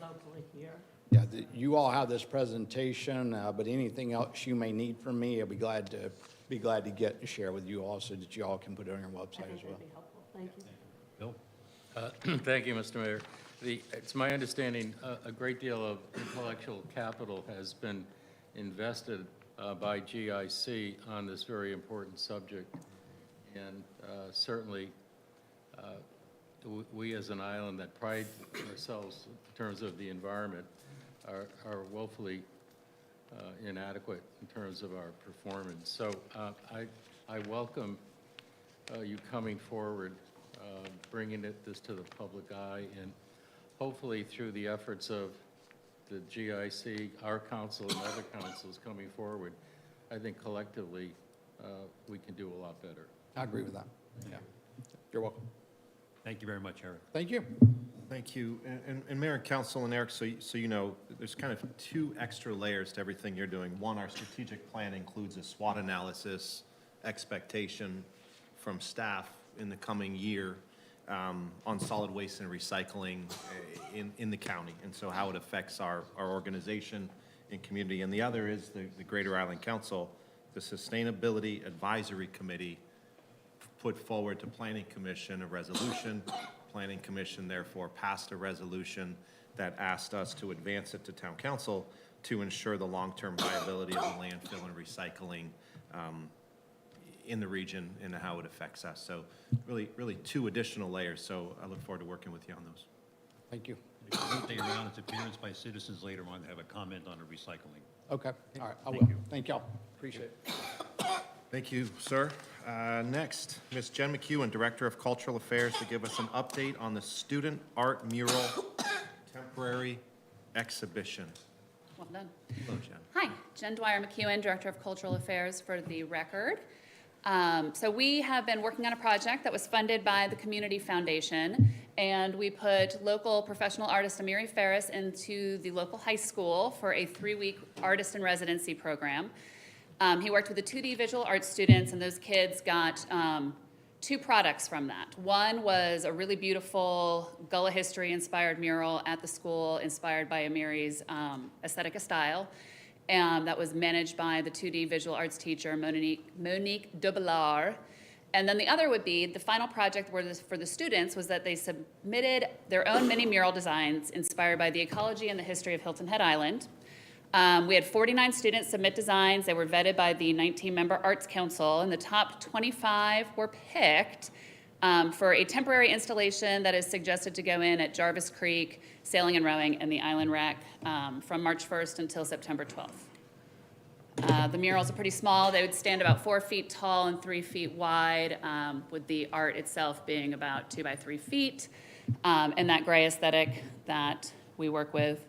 [SPEAKER 12] locally here.
[SPEAKER 11] Yeah, you all have this presentation, but anything else you may need from me, I'll be glad to get and share with you also, that you all can put it on your
[SPEAKER 12] I
[SPEAKER 11] website
[SPEAKER 12] think
[SPEAKER 11] as well.
[SPEAKER 12] that'd be helpful. Thank you.
[SPEAKER 1] Bill?
[SPEAKER 13] Thank you, Mr. Mayor. It's my understanding a great deal of intellectual capital has been invested by GIC on this very important subject. And certainly, we as an island that pride ourselves in terms of the environment are woefully inadequate in terms of our performance. So I welcome you coming forward, bringing this to the public eye, and hopefully through the efforts of the GIC, our council, and other councils coming forward, I think collectively we can do a lot better.
[SPEAKER 11] I agree with that. Yeah. You're welcome.
[SPEAKER 1] Thank you very much, Eric.
[SPEAKER 11] Thank you.
[SPEAKER 5] Thank you. And Mayor and Council and Eric, so you know, there's kind of 2 extra layers to everything you're doing. One, our strategic plan includes a SWOT analysis expectation from staff in the coming year on solid waste and recycling in the county, and so how it affects our organization and community. And the other is the Greater Island Council, the Sustainability Advisory Committee put forward to Planning Commission a resolution. Planning Commission therefore passed a resolution that asked us to advance it to Town Council to ensure the long-term viability of the landfill and recycling in the region and how it affects us. So really 2 additional layers, so I look forward to working with you on those.
[SPEAKER 11] Thank you.
[SPEAKER 1] If you note around its appearance by citizens later on to have a comment on the recycling.
[SPEAKER 11] Okay. All right. I
[SPEAKER 1] Thank
[SPEAKER 11] will.
[SPEAKER 1] you.
[SPEAKER 11] Thank y'all. Appreciate it.
[SPEAKER 5] Thank you, sir. Next, Ms. Jenn McEwen, Director of Cultural Affairs, to give us an update on the Student Art Mural Temporary Exhibition.
[SPEAKER 14] Well done.
[SPEAKER 5] Hello, Jen.
[SPEAKER 14] Hi, Jen McEwen, Director of Cultural Affairs for the Record. So we have been working on a project that was funded by the Community Foundation, and we put local professional artist Amiri Ferris into the local high school for a 3-week artist in residency program. He worked with the 2D visual arts students, and those kids got 2 products from that. One was a really beautiful Gullah history-inspired mural at the school, inspired by Amiri's aesthetic style. That was managed by the 2D visual arts teacher, Monique Dubillard. And then the other would be, the final project for the students was that they submitted their own mini mural designs inspired by the ecology and the history of Hilton Head Island. We had 49 students submit designs. They were vetted by the 19-member Arts Council, and the top 25 were picked for a temporary installation that is suggested to go in at Jarvis Creek, Sailing and Rowing, and the Island Rack from March 1st until September 12th. The murals are pretty small. They would stand about 4 feet tall and 3 feet wide, with the art itself being about 2 by 3 feet, and that gray aesthetic that we work with.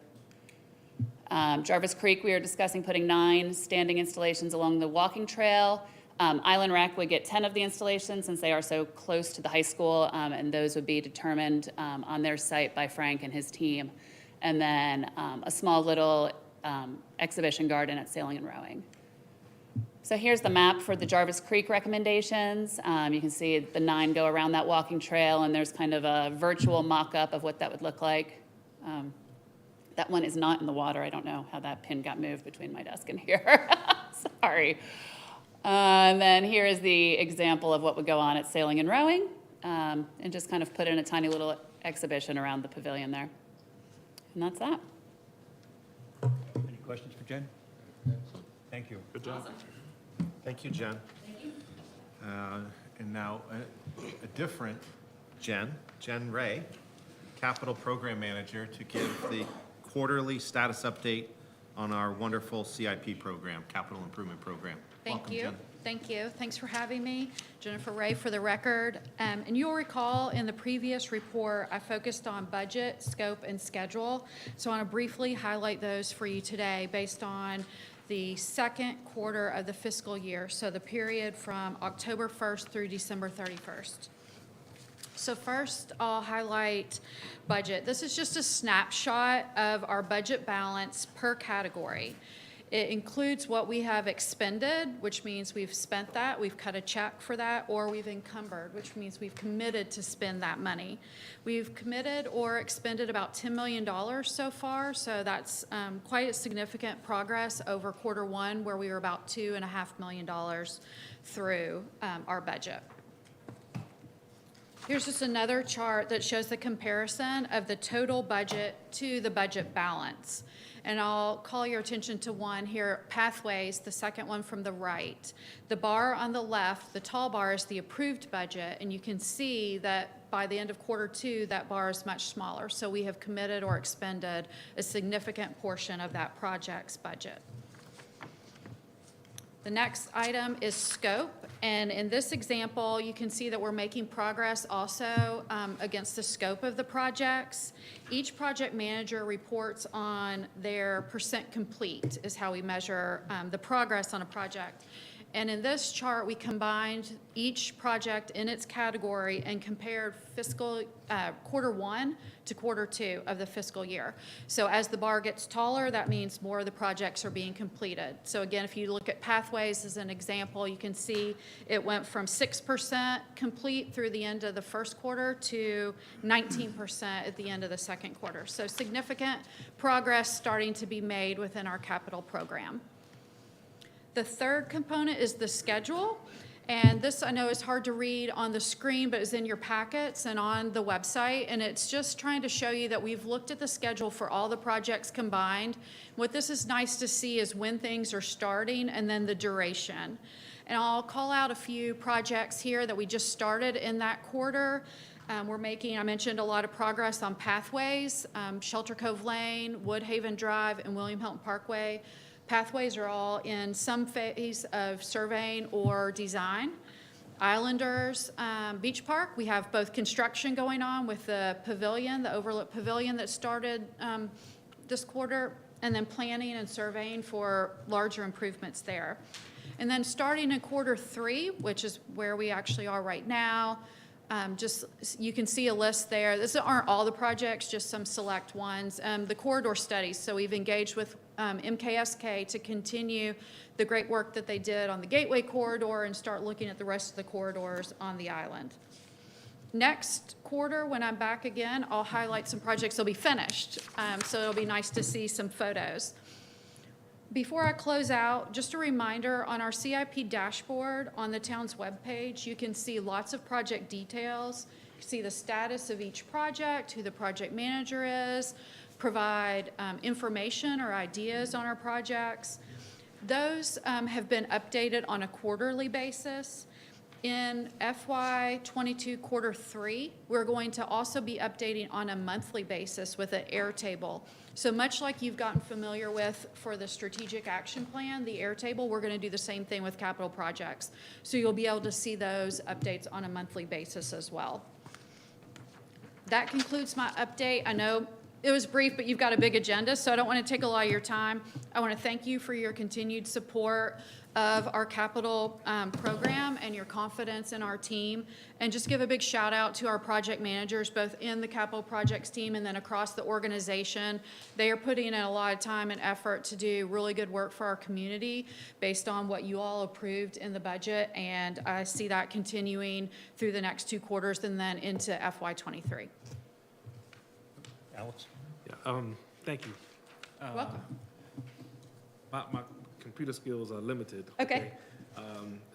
[SPEAKER 14] Jarvis Creek, we are discussing putting 9 standing installations along the walking trail. Island Rack would get 10 of the installations since they are so close to the high school, and those would be determined on their site by Frank and his team. And then a small little exhibition garden at Sailing and Rowing. So here's the map for the Jarvis Creek recommendations. You can see the 9 go around that walking trail, and there's kind of a virtual mock-up of what that would look like. That one is not in the water. I don't know how that pin got moved between my desk and here. Sorry. And then here is the example of what would go on at Sailing and Rowing, and just kind of put in a tiny little exhibition around the pavilion there. And that's that.
[SPEAKER 1] Any questions for Jen? Thank you.
[SPEAKER 9] Good job.
[SPEAKER 5] Thank you, Jen.
[SPEAKER 14] Thank you.
[SPEAKER 5] And now a different Jen Ray, Capital Program Manager, to give the quarterly status update on our wonderful CIP program, Capital Improvement Program.
[SPEAKER 15] Thank
[SPEAKER 5] Welcome,
[SPEAKER 15] you.
[SPEAKER 5] Jen.
[SPEAKER 15] Thank you. Thanks for having me. Jennifer Ray for the Record. And you'll recall in the previous report, I focused on budget, scope, and schedule. So I want to briefly highlight those for you today based on the second quarter of the fiscal year, so the period from October 1st through December 31st. So first, I'll highlight budget. This is just a snapshot of our budget balance per category. It includes what we have expended, which means we've spent that, we've cut a check for that, or we've encumbered, which means we've committed to spend that money. We've committed or expended about $10 million so far, so that's quite a significant progress over quarter one, where we were about $2.5 million through our budget. Here's just another chart that shows the comparison of the total budget to the budget balance. And I'll call your attention to one here, pathways, the second one from the right. The bar on the left, the tall bar, is the approved budget, and you can see that by the end of Q2, that bar is much smaller. So we have committed or expended a significant portion of that project's budget. The next item is scope, and in this example, you can see that we're making progress also against the scope of the projects. Each project manager reports on their percent complete, is how we measure the progress on a project. And in this chart, we combined each project in its category and compared fiscal Q1 to Q2 of the fiscal year. So as the bar gets taller, that means more of the projects are being completed. So again, if you look at pathways as an example, you can see it went from 6% complete through the end of the first quarter to 19% at the end of the second quarter. So significant progress starting to be made within our capital program. The third component is the schedule, and this I know is hard to read on the screen, but is in your packets and on the website, and it's just trying to show you that we've looked at the schedule for all the projects combined. What this is nice to see is when things are starting and then the duration. And I'll call out a few projects here that we just started in that quarter. We're making, I mentioned, a lot of progress on pathways, Shelter Cove Lane, Woodhaven Drive, and William Hilton Parkway. Pathways are all in some phase of surveying or design. Islanders Beach Park, we have both construction going on with the pavilion, the overlook pavilion that started this quarter, and then planning and surveying for larger improvements there. And then starting in Q3, which is where we actually are right now, just you can see a list there. These aren't all the projects, just some select ones. The corridor studies, so we've engaged with MKSK to continue the great work that they did on the Gateway Corridor and start looking at the rest of the corridors on the island. Next quarter, when I'm back again, I'll highlight some projects that'll be finished, so it'll be nice to see some photos. Before I close out, just a reminder, on our CIP dashboard on the town's webpage, you can see lots of project details. You can see the status of each project, who the project manager is, provide information or ideas on our projects. Those have been updated on a quarterly basis. In FY22 Q3, we're going to also be updating on a monthly basis with an Airtable. So much like you've gotten familiar with for the strategic action plan, the Airtable, we're going to do the same thing with capital projects. So you'll be able to see those updates on a monthly basis as well. That concludes my update. I know it was brief, but you've got a big agenda, so I don't want to take a lot of your time. I want to thank you for your continued support of our capital program and your confidence in our team. And just give a big shout out to our project managers, both in the capital projects team and then across the organization. They are putting in a lot of time and effort to do really good work for our community based on what you all approved in the budget. And I see that continuing through the next 2 quarters and then into FY23.
[SPEAKER 1] Alex?
[SPEAKER 9] Yeah, thank you.
[SPEAKER 15] Welcome.
[SPEAKER 9] My computer skills are limited.
[SPEAKER 15] Okay.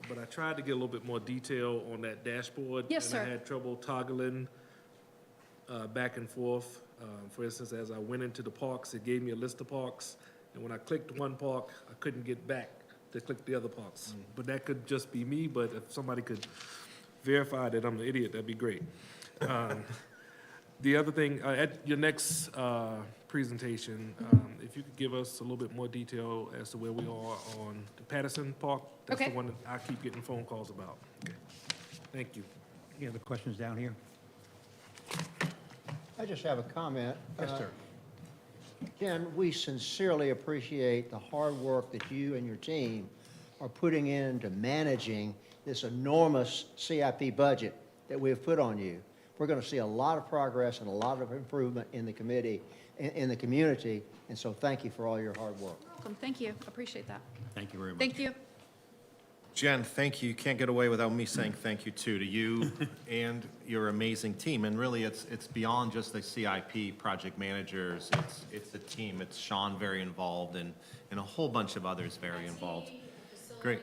[SPEAKER 9] But I tried to get a little bit more detail on that dashboard.
[SPEAKER 15] Yes, sir.
[SPEAKER 9] And I had trouble toggling back and forth. For instance, as I went into the parks, it gave me a list of parks. And when I clicked one park, I couldn't get back to click the other parks. But that could just be me, but if somebody could verify that I'm an idiot, that'd be great. The other thing, at your next presentation, if you could give us a little bit more detail as to where we are on the Patterson Park. That's
[SPEAKER 15] Okay.
[SPEAKER 9] the one that I keep getting phone calls about. Okay. Thank you.
[SPEAKER 1] Any other questions down here?
[SPEAKER 8] I just have a comment.
[SPEAKER 1] Yes, sir.
[SPEAKER 8] Jenn, we sincerely appreciate the hard work that you and your team are putting into managing this enormous CIP budget that we have put on you. We're going to see a lot of progress and a lot of improvement in the committee, in the community, and so thank you for all your hard work.
[SPEAKER 15] Welcome. Thank you. Appreciate that.
[SPEAKER 1] Thank you very much.
[SPEAKER 15] Thank you.
[SPEAKER 5] Jenn, thank you. You can't get away without me saying thank you too, to you and your amazing team. And really, it's beyond just the CIP project managers. It's the team. It's Sean very involved and a whole bunch of others very involved. Great,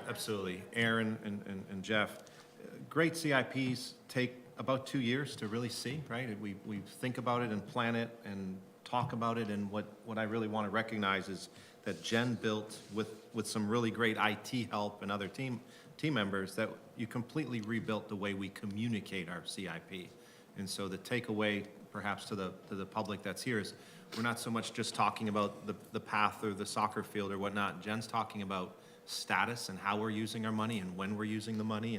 [SPEAKER 5] absolutely. Aaron and Jeff. Great CIPs take about 2 years to really see, right? We think about it and plan it and talk about it, and what I really want to recognize is that Jenn built with some really great IT help and other team members, that you completely rebuilt the way we communicate our CIP. And so the takeaway perhaps to the public that's here is we're not so much just talking about the path or the soccer field or whatnot. Jen's talking about status and how we're using our money and when we're using the money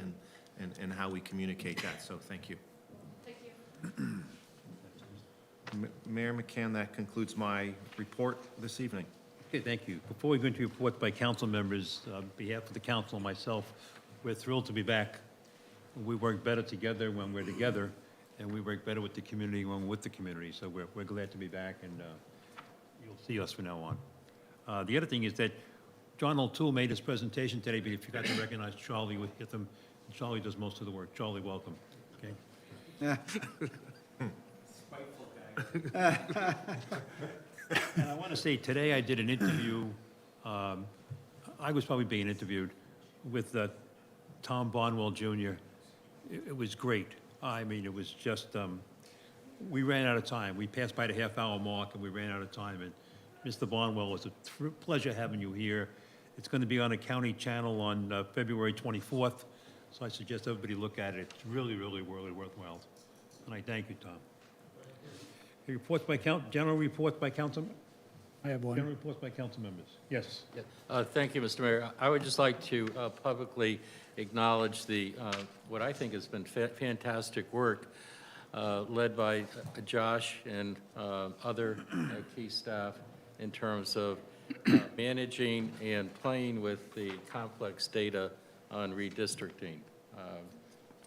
[SPEAKER 5] and how we communicate that. So thank you.
[SPEAKER 14] Thank you.
[SPEAKER 5] Mayor McCann, that concludes my report this evening.
[SPEAKER 1] Okay, thank you. Before we go into reports by council members, on behalf of the council and myself, we're thrilled to be back. We work better together when we're together, and we work better with the community when we're with the community. So we're glad to be back, and you'll see us from now on. The other thing is that John O'Toole made his presentation today, but he forgot to recognize Charlie with him. Charlie does most of the work. Charlie, welcome. Okay. And I want to say, today I did an interview, I was probably being interviewed, with Tom Bonwell Jr. It was great. I mean, it was just, we ran out of time. We passed by the half-hour mark, and we ran out of time. And Mr. Bonwell, it's a pleasure having you here. It's going to be on a county channel on February 24th, so I suggest everybody look at it. It's really, really, really worthwhile. And I thank you, Tom. Reports by general reports by council.
[SPEAKER 7] I have one.
[SPEAKER 1] General reports by council members. Yes.
[SPEAKER 13] Thank you, Mr. Mayor. I would just like to publicly acknowledge the, what I think has been fantastic work led by Josh and other key staff in terms of managing and playing with the complex data on redistricting.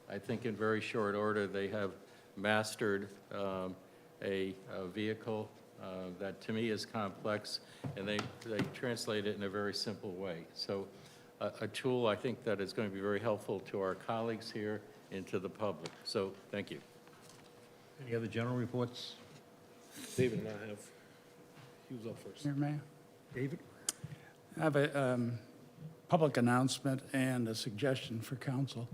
[SPEAKER 13] I think in very short order, they have mastered a vehicle that to me is complex, and they translate it in a very simple way. So a tool I think that is going to be very helpful to our colleagues here and to the public. So thank you.
[SPEAKER 1] Any other general reports?
[SPEAKER 9] David and I have, he was up first.
[SPEAKER 7] Mayor, Mayor?
[SPEAKER 1] David?
[SPEAKER 7] I have a public announcement and a suggestion for council.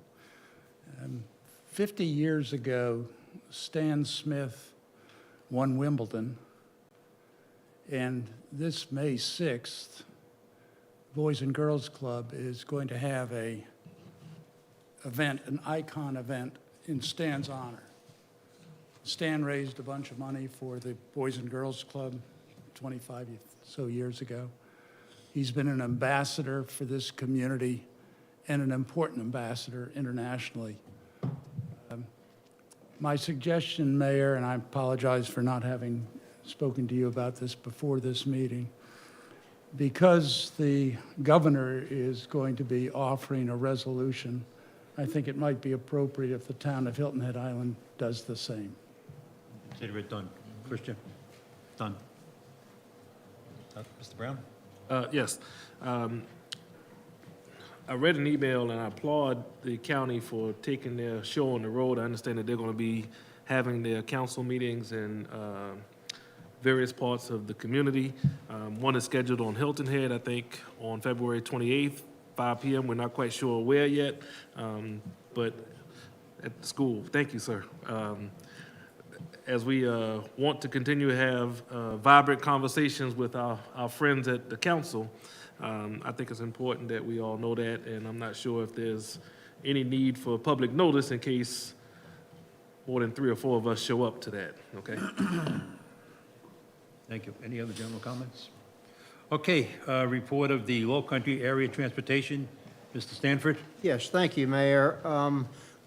[SPEAKER 7] 50 years ago, Stan Smith won Wimbledon, and this May 6th, Boys and Girls Club is going to have an icon event in Stan's honor. Stan raised a bunch of money for the Boys and Girls Club 25 so years ago. He's been an ambassador for this community and an important ambassador internationally. My suggestion, Mayor, and I apologize for not having spoken to you about this before this meeting, because the governor is going to be offering a resolution, I think it might be appropriate if the town of Hilton Head Island does the same.
[SPEAKER 1] Consider it done. Christian? Done. Mr. Brown?
[SPEAKER 9] Yes. I read an email, and I applaud the county for taking their show on the road. I understand that they're going to be having their council meetings in various parts of the community. One is scheduled on Hilton Head, I think, on February 28th, 5 p.m. We're not quite sure where yet, but at the school. Thank you, sir. As we want to continue to have vibrant conversations with our friends at the council, I think it's important that we all know that, and I'm not sure if there's any need for public notice in case more than 3 or 4 of us show up to that, okay?
[SPEAKER 1] Thank you. Any other general comments? Okay, report of the Low Country Area Transportation. Mr. Stanford?
[SPEAKER 8] Yes, thank you, Mayor.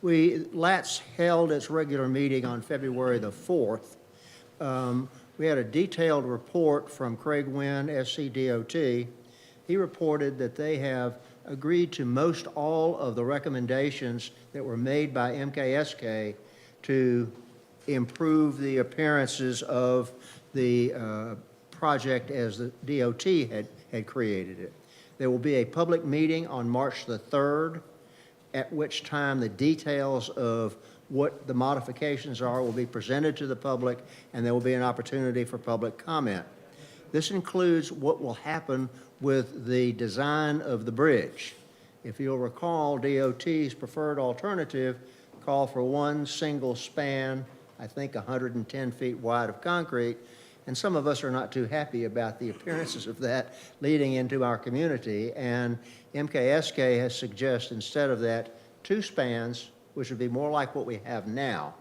[SPEAKER 8] LATS held its regular meeting on February the 4th. We had a detailed report from Craig Wynn, SCDOT. He reported that they have agreed to most all of the recommendations that were made by MKSK to improve the appearances of the project as the DOT had created it. There will be a public meeting on March the 3rd, at which time the details of what the modifications are will be presented to the public, and there will be an opportunity for public comment. This includes what will happen with the design of the bridge. If you'll recall, DOT's preferred alternative called for one single span, I think 110 feet wide of concrete, and some of us are not too happy about the appearances of that leading into our community. And MKSK has suggested instead of that, 2 spans, which would be more like what we have now.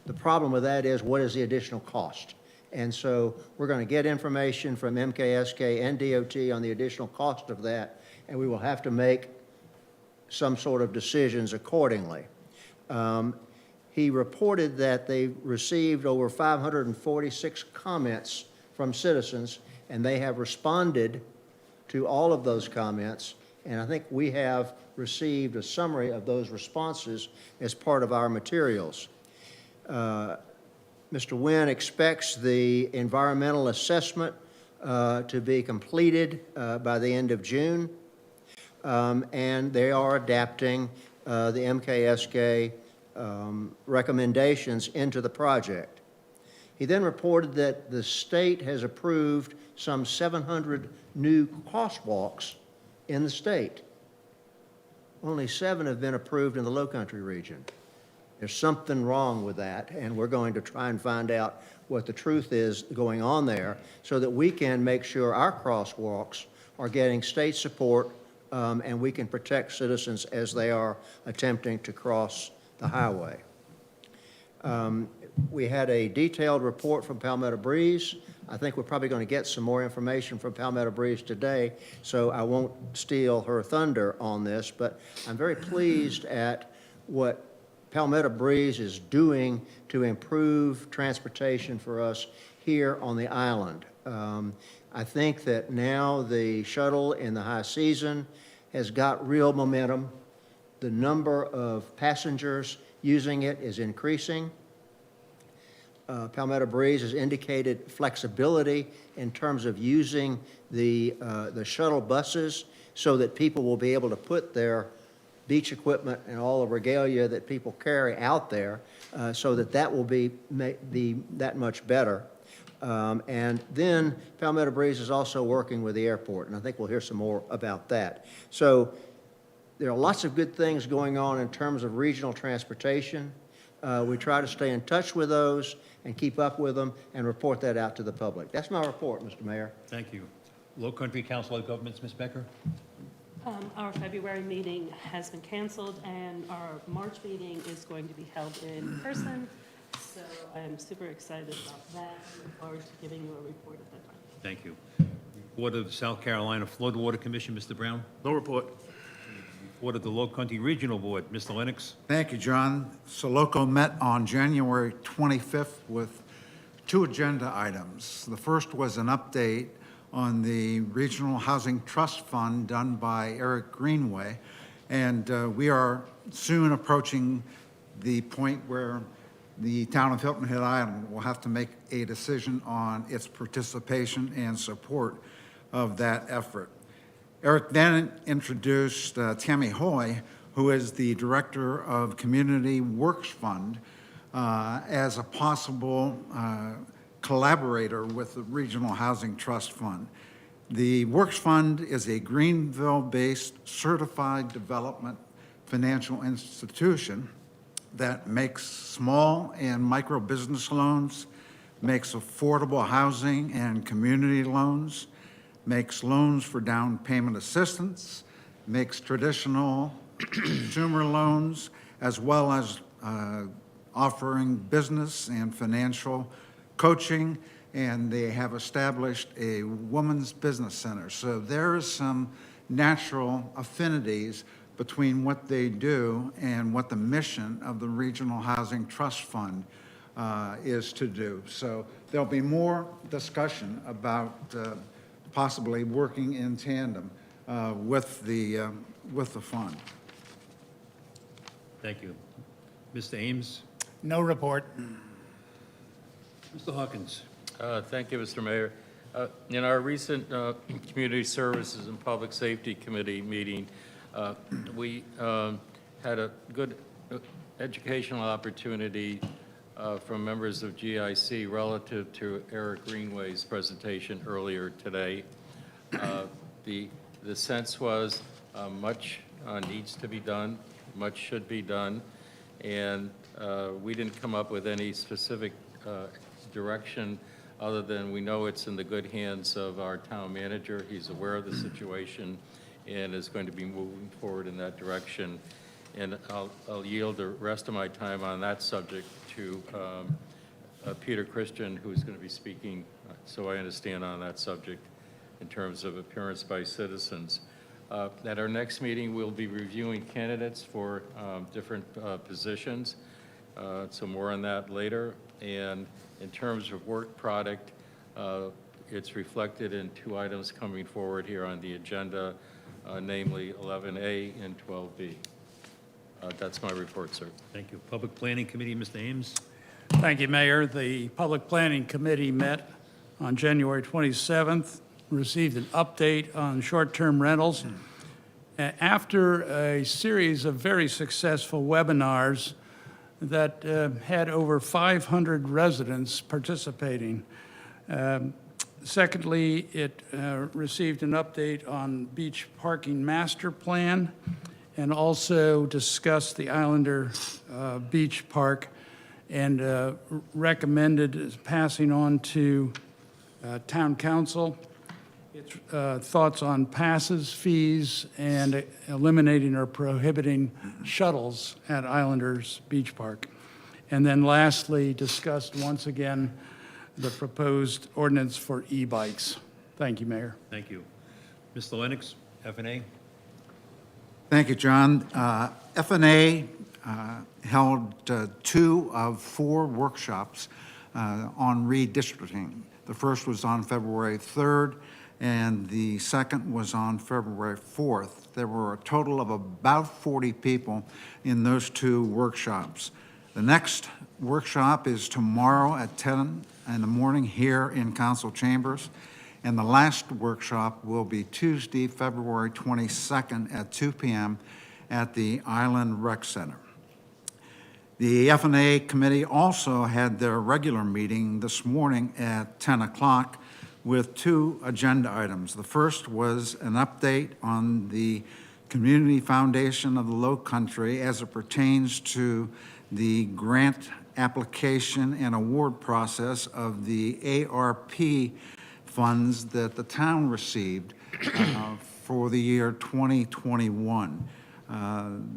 [SPEAKER 8] The problem with that is, what is the additional cost? And so we're going to get information from MKSK and DOT on the additional cost of that, and we will have to make some sort of decisions accordingly. He reported that they received over 546 comments from citizens, and they have responded to all of those comments, and I think we have received a summary of those responses as part of our materials. Mr. Wynn expects the environmental assessment to be completed by the end of June, and they are adapting the MKSK recommendations into the project. He then reported that the state has approved some 700 new crosswalks in the state. Only 7 have been approved in the Lowcountry region. There's something wrong with that, and we're going to try and find out what the truth is going on there so that we can make sure our crosswalks are getting state support and we can protect citizens as they are attempting to cross the highway. We had a detailed report from Palmetto Breeze. I think we're probably going to get some more information from Palmetto Breeze today, so I won't steal her thunder on this, but I'm very pleased at what Palmetto Breeze is doing to improve transportation for us here on the island. I think that now the shuttle in the high season has got real momentum. The number of passengers using it is increasing. Palmetto Breeze has indicated flexibility in terms of using the shuttle buses so that people will be able to put their beach equipment and all the regalia that people carry out there so that that will be that much better. And then Palmetto Breeze is also working with the airport, and I think we'll hear some more about that. So there are lots of good things going on in terms of regional transportation. We try to stay in touch with those and keep up with them and report that out to the public. That's my report, Mr. Mayor.
[SPEAKER 1] Thank you. Low Country Council of Governments, Ms. Becker?
[SPEAKER 12] Our February meeting has been canceled, and our March meeting is going to be held in person. So I'm super excited about that. I look forward to giving you a report at that time.
[SPEAKER 1] Thank you. Report of the South Carolina Floodwater Commission, Mr. Brown?
[SPEAKER 9] No report.
[SPEAKER 1] Report of the Low Country Regional Board, Mr. Lennox?
[SPEAKER 6] Thank you, John. Soloco met on January 25th with 2 agenda items. The first was an update on the Regional Housing Trust Fund done by Eric Greenway, and we are soon approaching the point where the town of Hilton Head Island will have to make a decision on its participation and support of that effort. Eric then introduced Tammy Hoy, who is the Director of Community Works Fund, as a possible collaborator with the Regional Housing Trust Fund. The Works Fund is a Greenville-based certified development financial institution that makes small and micro business loans, makes affordable housing and community loans, makes loans for down payment assistance, makes traditional consumer loans, as well as offering business and financial coaching, and they have established a women's business center. So there is some natural affinities between what they do and what the mission of the Regional Housing Trust Fund is to do. So there'll be more discussion about possibly working in tandem with the fund.
[SPEAKER 1] Thank you. Mr. Ames?
[SPEAKER 7] No report.
[SPEAKER 1] Mr. Hawkins?
[SPEAKER 13] Thank you, Mr. Mayor. In our recent Community Services and Public Safety Committee meeting, we had a good educational opportunity from members of GIC relative to Eric Greenway's presentation earlier today. The sense was much needs to be done, much should be done, and we didn't come up with any specific direction other than we know it's in the good hands of our town manager. He's aware of the situation and is going to be moving forward in that direction. And I'll yield the rest of my time on that subject to Peter Christian, who's going to be speaking, so I understand, on that subject in terms of appearance by citizens. At our next meeting, we'll be reviewing candidates for different positions, so more on that later. And in terms of work product, it's reflected in 2 items coming forward here on the agenda, namely 11A and 12B. That's my report, sir.
[SPEAKER 1] Thank you. Public Planning Committee, Mr. Ames.
[SPEAKER 7] Thank you, Mayor. The Public Planning Committee met on January 27th, received an update on short-term rentals. After a series of very successful webinars that had over 500 residents participating. Secondly, it received an update on beach parking master plan and also discussed the Islander Beach Park and recommended passing on to Town Council its thoughts on passes, fees, and eliminating or prohibiting shuttles at Islanders Beach Park. And then lastly, discussed once again the proposed ordinance for e-bikes. Thank you, Mayor.
[SPEAKER 1] Thank you. Mr. Lennox, F&A.
[SPEAKER 6] Thank you, John. FNA held 2 of 4 workshops on redistricting. The first was on February 3rd, and the second was on February 4th. There were a total of about 40 people in those 2 workshops. The next workshop is tomorrow at 10 in the morning here in council chambers, and the last workshop will be Tuesday, February 22nd at 2 p.m. at the Island Rec Center. The F&A committee also had their regular meeting this morning at 10 o'clock with 2 agenda items. The first was an update on the Community Foundation of the Low Country as it pertains to the grant application and award process of the ARP funds that the town received for the year 2021.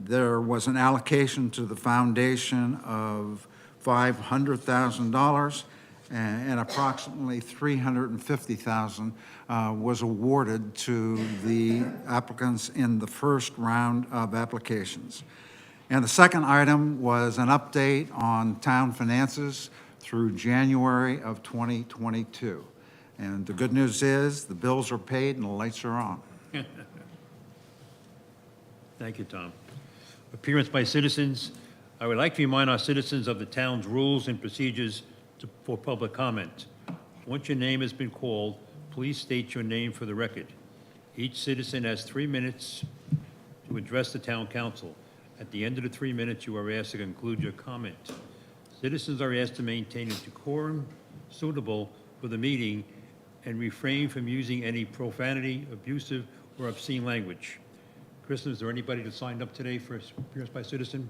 [SPEAKER 6] There was an allocation to the foundation of $500,000, and approximately $350,000 was awarded to the applicants in the first round of applications. And the second item was an update on town finances through January of 2022. And the good news is the bills are paid and the lights are on.
[SPEAKER 1] Thank you, Tom. Appearance by citizens. I would like to remind our citizens of the town's rules and procedures for public comment. Once your name has been called, please state your name for the record. Each citizen has 3 minutes to address the town council. At the end of the 3 minutes, you are asked to conclude your comment. Citizens are asked to maintain a decorum suitable for the meeting and refrain from using any profanity, abusive, or obscene language. Kristen, is there anybody that signed up today for appearance by citizen?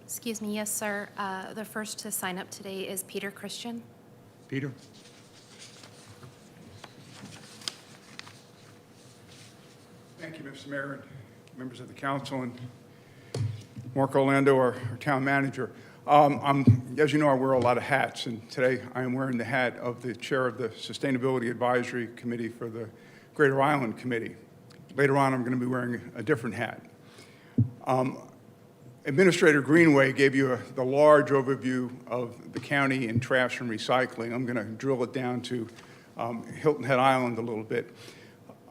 [SPEAKER 2] Excuse me, yes, sir. The first to sign up today is Peter Christian.
[SPEAKER 1] Peter?
[SPEAKER 16] Thank you, Mr. Mayor, and members of the council, and Mark Orlando, our town manager. As you know, I wear a lot of hats, and today I am wearing the hat of the chair of the Sustainability Advisory Committee for the Greater Island Committee. Later on, I'm going to be wearing a different hat. Administrator Greenway gave you the large overview of the county in trash and recycling. I'm going to drill it down to Hilton Head Island a little bit.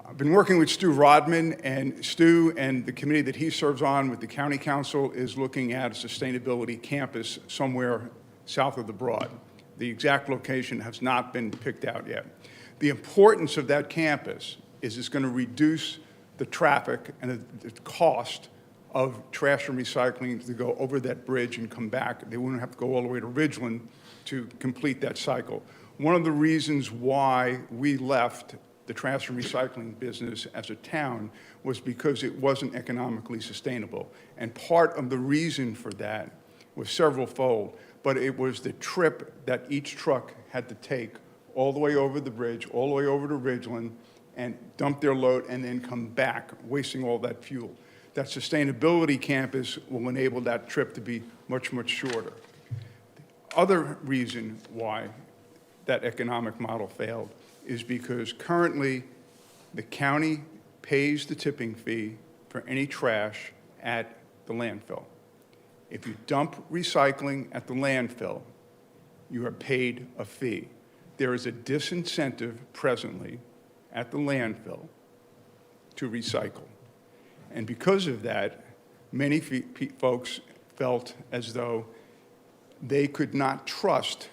[SPEAKER 16] I've been working with Stu Rodman, and Stu and the committee that he serves on with the county council is looking at a sustainability campus somewhere south of the Broad. The exact location has not been picked out yet. The importance of that campus is it's going to reduce the traffic and the cost of trash and recycling to go over that bridge and come back. They wouldn't have to go all the way to Ridgeland to complete that cycle. One of the reasons why we left the trash and recycling business as a town was because it wasn't economically sustainable. And part of the reason for that was several-fold, but it was the trip that each truck had to take all the way over the bridge, all the way over to Ridgeland, and dump their load and then come back, wasting all that fuel. That sustainability campus will enable that trip to be much, much shorter. The other reason why that economic model failed is because currently the county pays the tipping fee for any trash at the landfill. If you dump recycling at the landfill, you are paid a fee. There is a disincentive presently at the landfill to recycle. And because of that, many folks felt as though they could not trust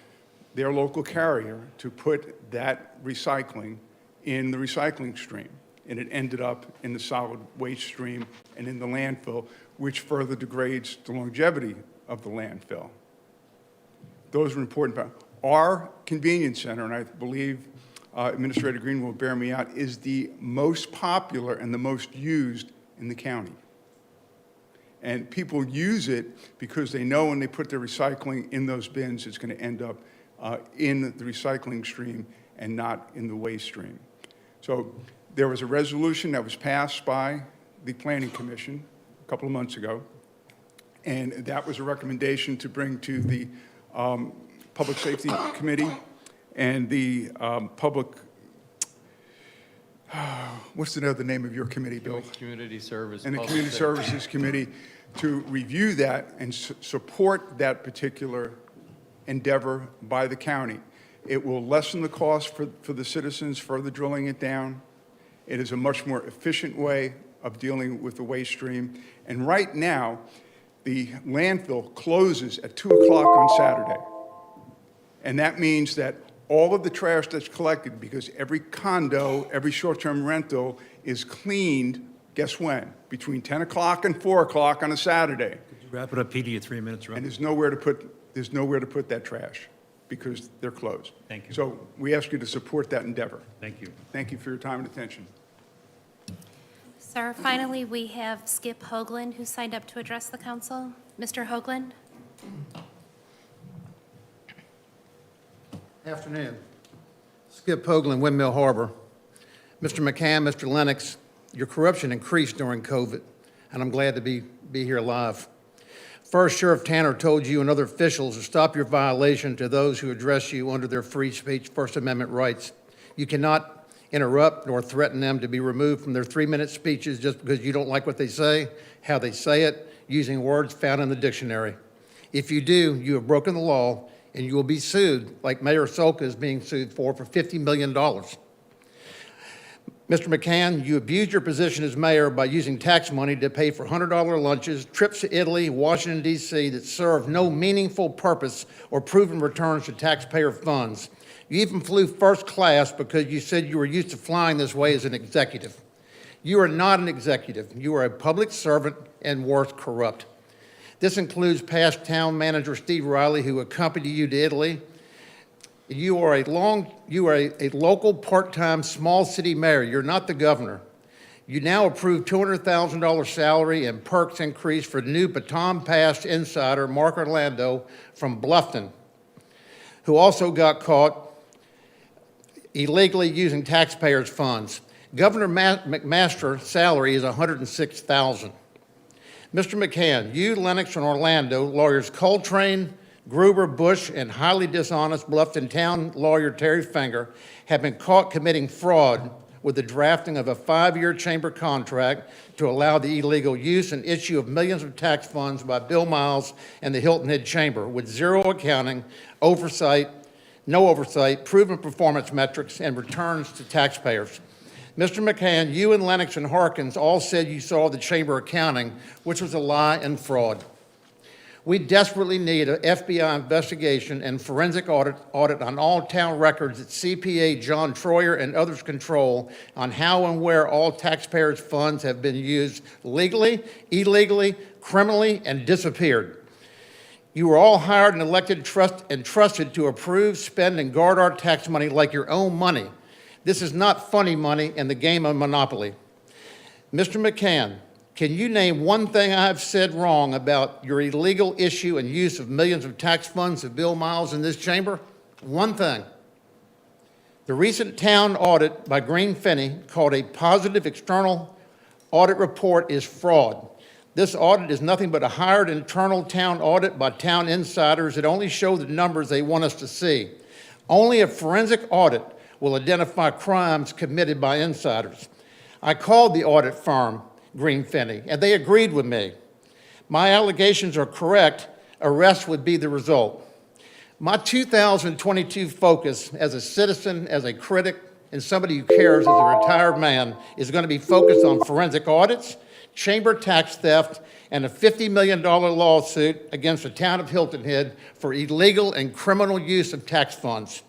[SPEAKER 16] their local carrier to put that recycling in the recycling stream. And it ended up in the solid waste stream and in the landfill, which further degrades the longevity of the landfill. Those are important. Our convenience center, and I believe Administrator Greenway will bear me out, is the most popular and the most used in the county. And people use it because they know when they put their recycling in those bins, it's going to end up in the recycling stream and not in the waste stream. So there was a resolution that was passed by the Planning Commission a couple of months ago, and that was a recommendation to bring to the Public Safety Committee and the what's the other name of your committee, Bill?
[SPEAKER 13] Community Service.
[SPEAKER 16] And the
[SPEAKER 13] Public
[SPEAKER 16] Community
[SPEAKER 13] Safety.
[SPEAKER 16] Services Committee to review that and support that particular endeavor by the county. It will lessen the cost for the citizens, further drilling it down. It is a much more efficient way of dealing with the waste stream. And right now, the landfill closes at 2 o'clock on Saturday. And that means that all of the trash that's collected, because every condo, every short-term rental is cleaned, guess when? Between 10 o'clock and 4 o'clock on a Saturday.
[SPEAKER 1] Wrap it up, Petey, at 3 minutes, right?
[SPEAKER 16] And there's nowhere to put that trash because they're closed.
[SPEAKER 1] Thank you.
[SPEAKER 16] So we ask you to support that endeavor.
[SPEAKER 1] Thank you.
[SPEAKER 16] Thank you for your time and attention.
[SPEAKER 2] Sir, finally, we have Skip Hoagland, who signed up to address the council. Mr. Hoagland?
[SPEAKER 17] Afternoon. Skip Hoagland, Windmill Harbor. Mr. McCann, Mr. Lennox, your corruption increased during COVID, and I'm glad to be here live. First, Sheriff Tanner told you and other officials to stop your violation to those who address you under their free speech First Amendment rights. You cannot interrupt nor threaten them to be removed from their 3-minute speeches just because you don't like what they say, how they say it, using words found in the dictionary. If you do, you have broken the law, and you will be sued, like Mayor Solka is being sued for $50 million. Mr. McCann, you abused your position as mayor by using tax money to pay for $100 lunches, trips to Italy, Washington, D.C. that serve no meaningful purpose or proven returns to taxpayer funds. You even flew first class because you said you were used to flying this way as an executive. You are not an executive. You are a public servant and worse, corrupt. This includes past town manager Steve Riley, who accompanied you to Italy. You are a local part-time small city mayor. You're not the governor. You now approve $200,000 salary and perks increase for new Baton Pass insider Mark Orlando from Bluffton, who also got caught illegally using taxpayers' funds. Governor McMaster's salary is $106,000. Mr. McCann, you, Lennox, and Orlando, lawyers Coltrane, Gruber, Bush, and highly dishonest Bluffton town lawyer Terry Finger have been caught committing fraud with the drafting of a 5-year chamber contract to allow the illegal use and issue of millions of tax funds by Bill Miles and the Hilton Head Chamber with zero accounting, no oversight, proven performance metrics, and returns to taxpayers. Mr. McCann, you and Lennox and Harkins all said you saw the chamber accounting, which was a lie and fraud. We desperately need an FBI investigation and forensic audit on all town records that CPA John Troyer and others control on how and where all taxpayers' funds have been used legally, illegally, criminally, and disappeared. You were all hired and elected and trusted to approve, spend, and guard our tax money like your own money. This is not funny money in the game of Monopoly. Mr. McCann, can you name one thing I have said wrong about your illegal issue and use of millions of tax funds of Bill Miles in this chamber? One thing. The recent town audit by Green Finney, called a positive external audit report, is fraud. This audit is nothing but a hired internal town audit by town insiders that only show the numbers they want us to see. Only a forensic audit will identify crimes committed by insiders. I called the audit firm, Green Finney, and they agreed with me. My allegations are correct, arrest would be the result. My 2022 focus as a citizen, as a critic, and somebody who cares as a retired man is going to be focused on forensic audits, chamber tax theft, and a $50 million lawsuit against the town of Hilton Head for illegal and criminal use of tax funds.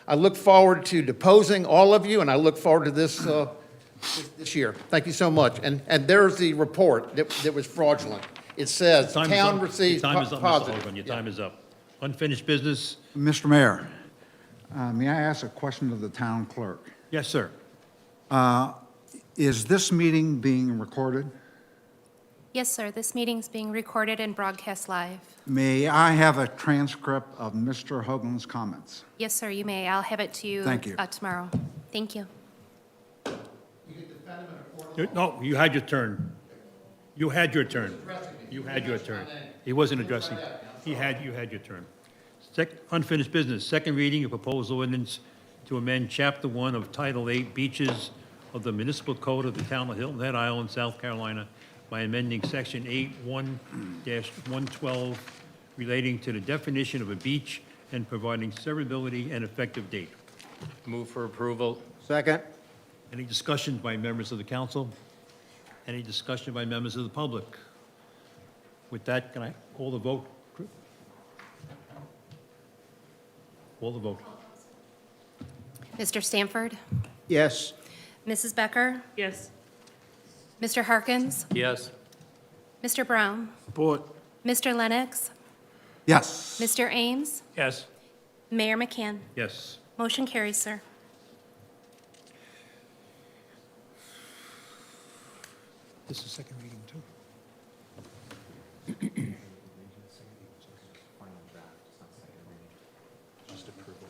[SPEAKER 17] I look forward to deposing all of you, and I look forward to this this year. Thank you so much. And there's the report that was fraudulent. It says
[SPEAKER 1] Time is
[SPEAKER 17] town
[SPEAKER 1] up.
[SPEAKER 17] receives
[SPEAKER 1] Your time is up, Mr.
[SPEAKER 17] positive.
[SPEAKER 1] Hogan. Your time is up. Unfinished business?
[SPEAKER 6] Mr. Mayor, may I ask a question of the town clerk?
[SPEAKER 1] Yes, sir.
[SPEAKER 6] Is this meeting being recorded?
[SPEAKER 2] Yes, sir. This meeting's being recorded and broadcast live.
[SPEAKER 6] May I have a transcript of Mr. Hoagland's comments?
[SPEAKER 2] Yes, sir, you may. I'll have it to you
[SPEAKER 6] Thank you.
[SPEAKER 2] tomorrow. Thank you.
[SPEAKER 1] No, you had your turn. You had your turn. You had your turn. He wasn't addressing. You had your turn. Unfinished business, second reading of proposed ordinance to amend Chapter 1 of Title 8 Beaches of the Municipal Code of the Town of Hilton Head Island, South Carolina, by amending Section 8:1-112 relating to the definition of a beach and providing severability and effective date.
[SPEAKER 13] Move for approval.
[SPEAKER 8] Second?
[SPEAKER 1] Any discussion by members of the council? Any discussion by members of the public? With that, can I call the vote? Call the vote.
[SPEAKER 2] Mr. Stanford?
[SPEAKER 8] Yes.
[SPEAKER 2] Mrs. Becker?
[SPEAKER 12] Yes.
[SPEAKER 2] Mr. Harkins?
[SPEAKER 13] Yes.
[SPEAKER 2] Mr. Brown?
[SPEAKER 9] Support.
[SPEAKER 2] Mr. Lennox?
[SPEAKER 6] Yes.
[SPEAKER 2] Mr. Ames?
[SPEAKER 1] Yes.
[SPEAKER 2] Mayor McCann?
[SPEAKER 1] Yes.
[SPEAKER 2] Motion carries, sir.
[SPEAKER 1] This is second reading, too. Just approval.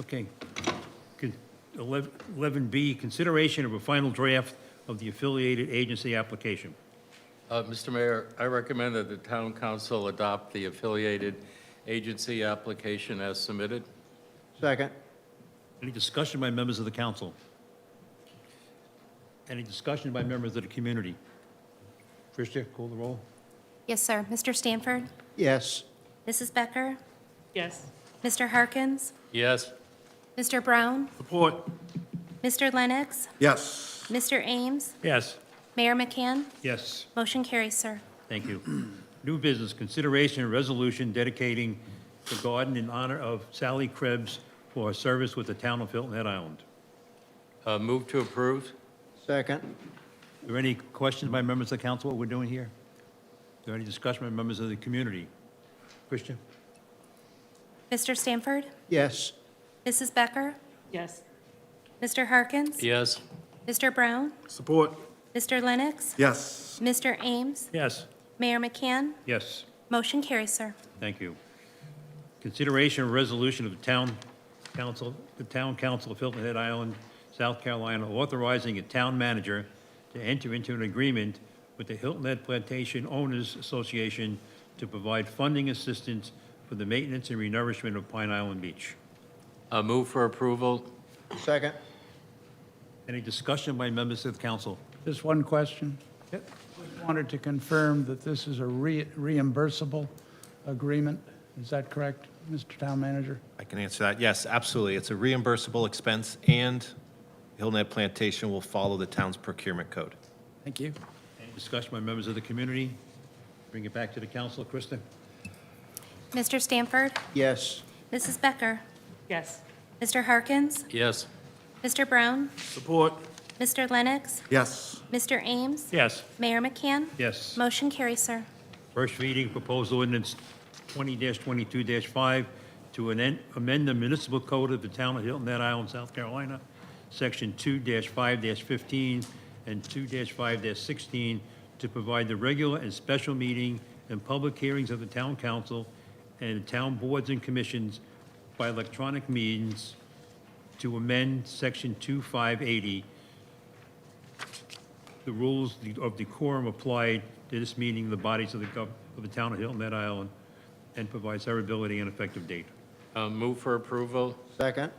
[SPEAKER 1] Okay. 11B, consideration of a final draft of the affiliated agency application.
[SPEAKER 13] Mr. Mayor, I recommend that the town council adopt the affiliated agency application as submitted.
[SPEAKER 8] Second?
[SPEAKER 1] Any discussion by members of the council? Any discussion by members of the community? Tricia, call the roll.
[SPEAKER 2] Yes, sir. Mr. Stanford?
[SPEAKER 8] Yes.
[SPEAKER 2] Mrs. Becker?
[SPEAKER 12] Yes.
[SPEAKER 2] Mr. Harkins?
[SPEAKER 13] Yes.
[SPEAKER 2] Mr. Brown?
[SPEAKER 9] Support.
[SPEAKER 2] Mr. Lennox?
[SPEAKER 6] Yes.
[SPEAKER 2] Mr. Ames?
[SPEAKER 1] Yes.
[SPEAKER 2] Mayor McCann?
[SPEAKER 1] Yes.
[SPEAKER 2] Motion carries, sir.
[SPEAKER 1] Thank you. New business, consideration and resolution dedicating the garden in honor of Sally Krebs for her service with the town of Hilton Head Island.
[SPEAKER 13] Move to approve.
[SPEAKER 8] Second?
[SPEAKER 1] Are there any questions by members of the council what we're doing here? Is there any discussion by members of the community? Christian?
[SPEAKER 2] Mr. Stanford?
[SPEAKER 8] Yes.
[SPEAKER 2] Mrs. Becker?
[SPEAKER 12] Yes.
[SPEAKER 2] Mr. Harkins?
[SPEAKER 13] Yes.
[SPEAKER 2] Mr. Brown?
[SPEAKER 9] Support.
[SPEAKER 2] Mr. Lennox?
[SPEAKER 6] Yes.
[SPEAKER 2] Mr. Ames?
[SPEAKER 1] Yes.
[SPEAKER 2] Mayor McCann?
[SPEAKER 1] Yes.
[SPEAKER 2] Motion carries, sir.
[SPEAKER 1] Thank you. Consideration of resolution of the town council of Hilton Head Island, South Carolina, authorizing a town manager to enter into an agreement with the Hilton Head Plantation Owners Association to provide funding assistance for the maintenance and renourishment of Pine Island Beach.
[SPEAKER 13] Move for approval.
[SPEAKER 8] Second?
[SPEAKER 1] Any discussion by members of the council?
[SPEAKER 7] Just one question.
[SPEAKER 1] Yep.
[SPEAKER 7] Just wanted to confirm that this is a reimbursable agreement. Is that correct, Mr. Town Manager?
[SPEAKER 5] I can answer that. Yes, absolutely. It's a reimbursable expense, and Hilton Head Plantation will follow the town's procurement code.
[SPEAKER 7] Thank you.
[SPEAKER 1] Any discussion by members of the community? Bring it back to the council. Krista?
[SPEAKER 2] Mr. Stanford?
[SPEAKER 8] Yes.
[SPEAKER 2] Mrs. Becker?
[SPEAKER 12] Yes.
[SPEAKER 2] Mr. Harkins?
[SPEAKER 13] Yes.
[SPEAKER 2] Mr. Brown?
[SPEAKER 9] Support.
[SPEAKER 2] Mr. Lennox?
[SPEAKER 6] Yes.
[SPEAKER 2] Mr. Ames?
[SPEAKER 1] Yes.
[SPEAKER 2] Mayor McCann?
[SPEAKER 1] Yes.
[SPEAKER 2] Motion carries, sir.
[SPEAKER 1] First reading, proposed ordinance 20-22-5 to amend the municipal code of the town of Hilton Head Island, South Carolina, Section 2-5-15 and 2-5-16 to provide the regular and special meeting and public hearings of the town council and town boards and commissions by electronic means, to amend Section 2580. The rules of decorum applied to this meeting, the bodies of the town of Hilton Head Island, and provide severability and effective date.
[SPEAKER 13] Move for approval.
[SPEAKER 8] Second?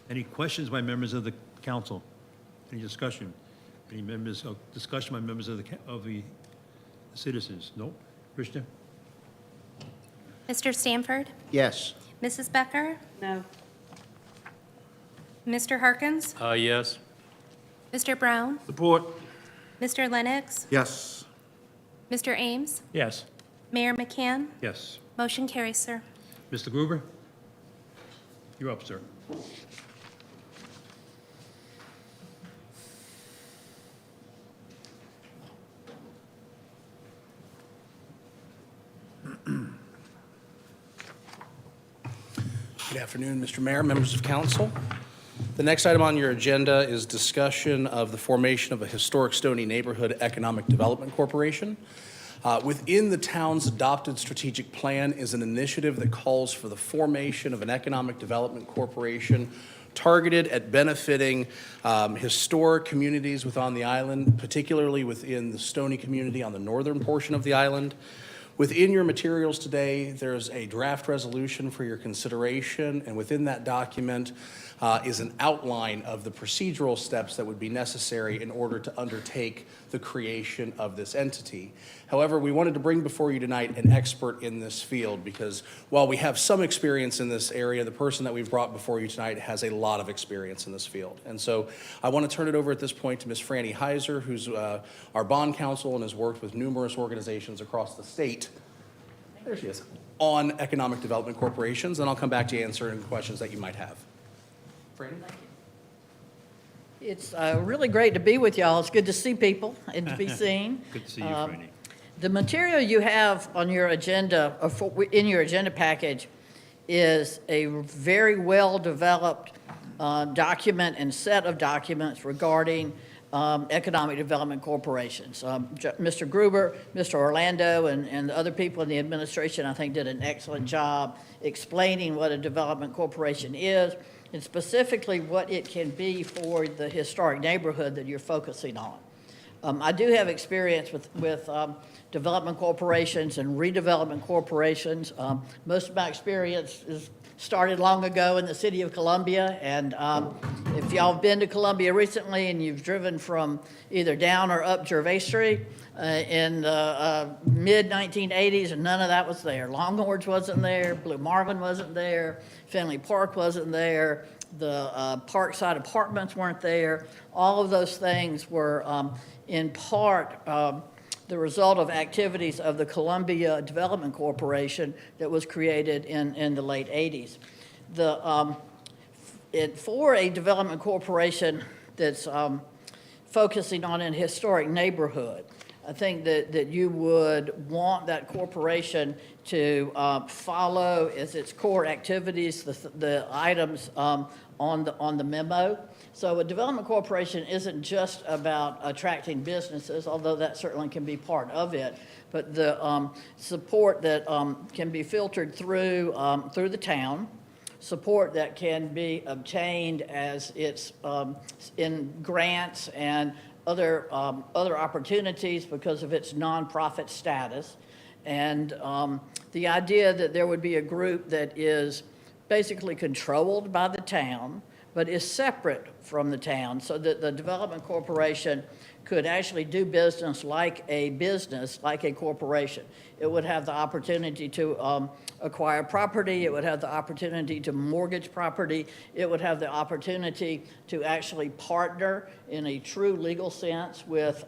[SPEAKER 1] Any questions by members of the council? Any discussion? Any members, discussion by members of the citizens? No? Krishna?
[SPEAKER 2] Mr. Stanford?
[SPEAKER 8] Yes.
[SPEAKER 2] Mrs. Becker?
[SPEAKER 12] No.
[SPEAKER 2] Mr. Harkins?
[SPEAKER 13] Yes.
[SPEAKER 2] Mr. Brown?
[SPEAKER 9] Support.
[SPEAKER 2] Mr. Lennox?
[SPEAKER 6] Yes.
[SPEAKER 2] Mr. Ames?
[SPEAKER 1] Yes.
[SPEAKER 2] Mayor McCann?
[SPEAKER 1] Yes.
[SPEAKER 2] Motion carries, sir.
[SPEAKER 1] Mr. Gruber? You're up, sir.
[SPEAKER 18] Good afternoon, Mr. Mayor, members of council. The next item on your agenda is discussion of the formation of a historic Stoney Neighborhood Economic Development Corporation. Within the town's adopted strategic plan is an initiative that calls for the formation of an economic development corporation targeted at benefiting historic communities within the island, particularly within the Stoney community on the northern portion of the island. Within your materials today, there's a draft resolution for your consideration, and within that document is an outline of the procedural steps that would be necessary in order to undertake the creation of this entity. However, we wanted to bring before you tonight an expert in this field because while we have some experience in this area, the person that we've brought before you tonight has a lot of experience in this field. And so I want to turn it over at this point to Ms. Franny Heiser, who's our bond counsel and has worked with numerous organizations across the state. There she is. On economic development corporations, and I'll come back to you answering questions that you might have. Franny?
[SPEAKER 19] It's really great to be with y'all. It's good to see people and to be seen.
[SPEAKER 1] Good to see you, Franny.
[SPEAKER 19] The material you have on your agenda, or in your agenda package, is a very well-developed document and set of documents regarding economic development corporations. Mr. Gruber, Mr. Orlando, and the other people in the administration, I think, did an excellent job explaining what a development corporation is, and specifically what it can be for the historic neighborhood that you're focusing on. I do have experience with development corporations and redevelopment corporations. Most of my experience is started long ago in the city of Columbia, and if y'all have been to Columbia recently and you've driven from either down or up Gervais Street in the mid-1980s, and none of that was there. Longhorns wasn't there, Blue Marlin wasn't there, Finley Park wasn't there, the Parkside Apartments weren't there. All of those things were in part the result of activities of the Columbia Development Corporation that was created in the late 80s. For a development corporation that's focusing on an historic neighborhood, I think that you would want that corporation to follow as its core activities the items on the memo. So a development corporation isn't just about attracting businesses, although that certainly can be part of it, but the support that can be filtered through the town, support that can be obtained as it's in grants and other opportunities because of its nonprofit status, and the idea that there would be a group that is basically controlled by the town, but is separate from the town, so that the development corporation could actually do business, like a corporation. It would have the opportunity to acquire property, it would have the opportunity to mortgage property, it would have the opportunity to actually partner in a true legal sense with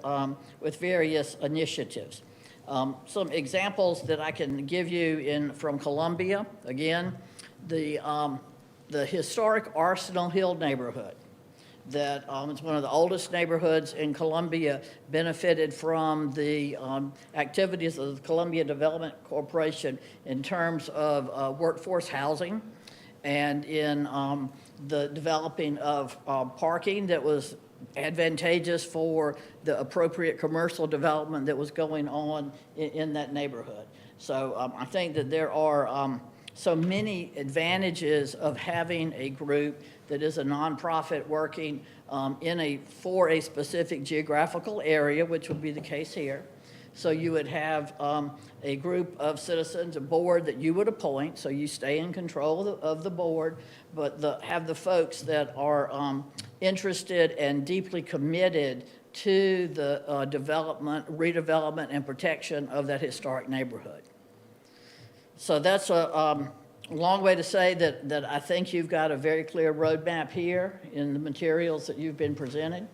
[SPEAKER 19] various initiatives. Some examples that I can give you from Columbia, again, the historic Arsenal Hill neighborhood that is one of the oldest neighborhoods in Columbia, benefited from the activities of the Columbia Development Corporation in terms of workforce housing and in the developing of parking that was advantageous for the appropriate commercial development that was going on in that neighborhood. So I think that there are so many advantages of having a group that is a nonprofit working for a specific geographical area, which would be the case here. So you would have a group of citizens, a board that you would appoint, so you stay in control of the board, but have the folks that are interested and deeply committed to the development, redevelopment, and protection of that historic neighborhood. So that's a long way to say that I think you've got a very clear roadmap here in the materials that you've been presented.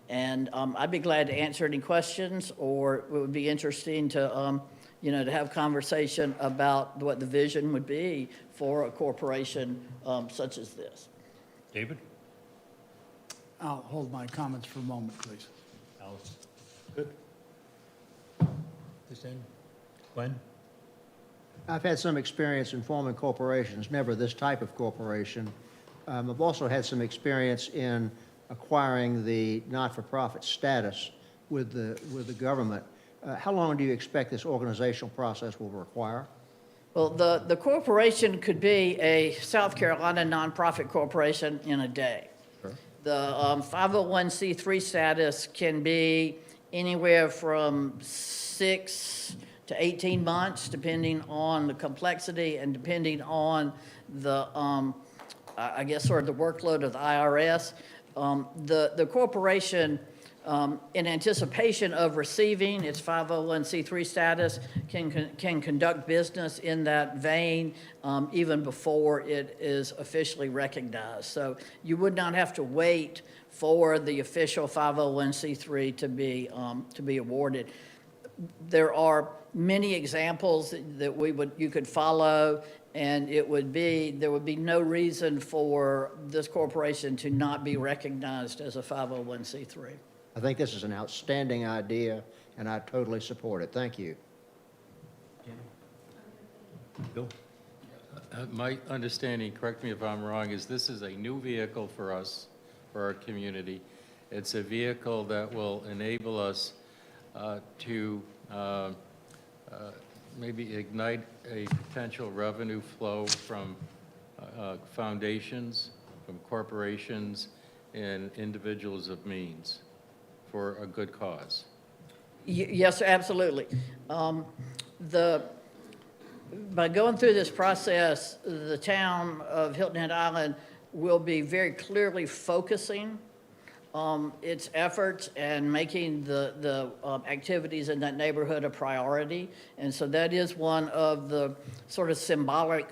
[SPEAKER 19] And I'd be glad to answer any questions, or it would be interesting to, to have conversation about what the vision would be for a corporation such as this.
[SPEAKER 1] David?
[SPEAKER 7] I'll hold my comments for a moment, please.
[SPEAKER 1] Alice? Good. Please stand. Glenn?
[SPEAKER 8] I've had some experience in forming corporations, never this type of corporation. I've also had some experience in acquiring the not-for-profit status with the government. How long do you expect this organizational process will require?
[SPEAKER 19] Well, the corporation could be a South Carolina nonprofit corporation in a day.
[SPEAKER 8] Sure.
[SPEAKER 19] The 501c3 status can be anywhere from 6 to 18 months, depending on the complexity and depending on the, I guess, sort of the workload of the IRS. The corporation, in anticipation of receiving its 501c3 status, can conduct business in that vein even before it is officially recognized. So you would not have to wait for the official 501c3 to be awarded. There are many examples that you could follow, and there would be no reason for this corporation to not be recognized as a 501c3.
[SPEAKER 8] I think this is an outstanding idea, and I totally support it. Thank you.
[SPEAKER 1] Bill?
[SPEAKER 13] My understanding, correct me if I'm wrong, is this is a new vehicle for us, for our community. It's a vehicle that will enable us to maybe ignite a potential revenue flow from foundations, from corporations, and individuals of means for a good cause.
[SPEAKER 19] Yes, absolutely. By going through this process, the town of Hilton Head Island will be very clearly focusing its efforts and making the activities in that neighborhood a priority. And so that is one of the sort of symbolic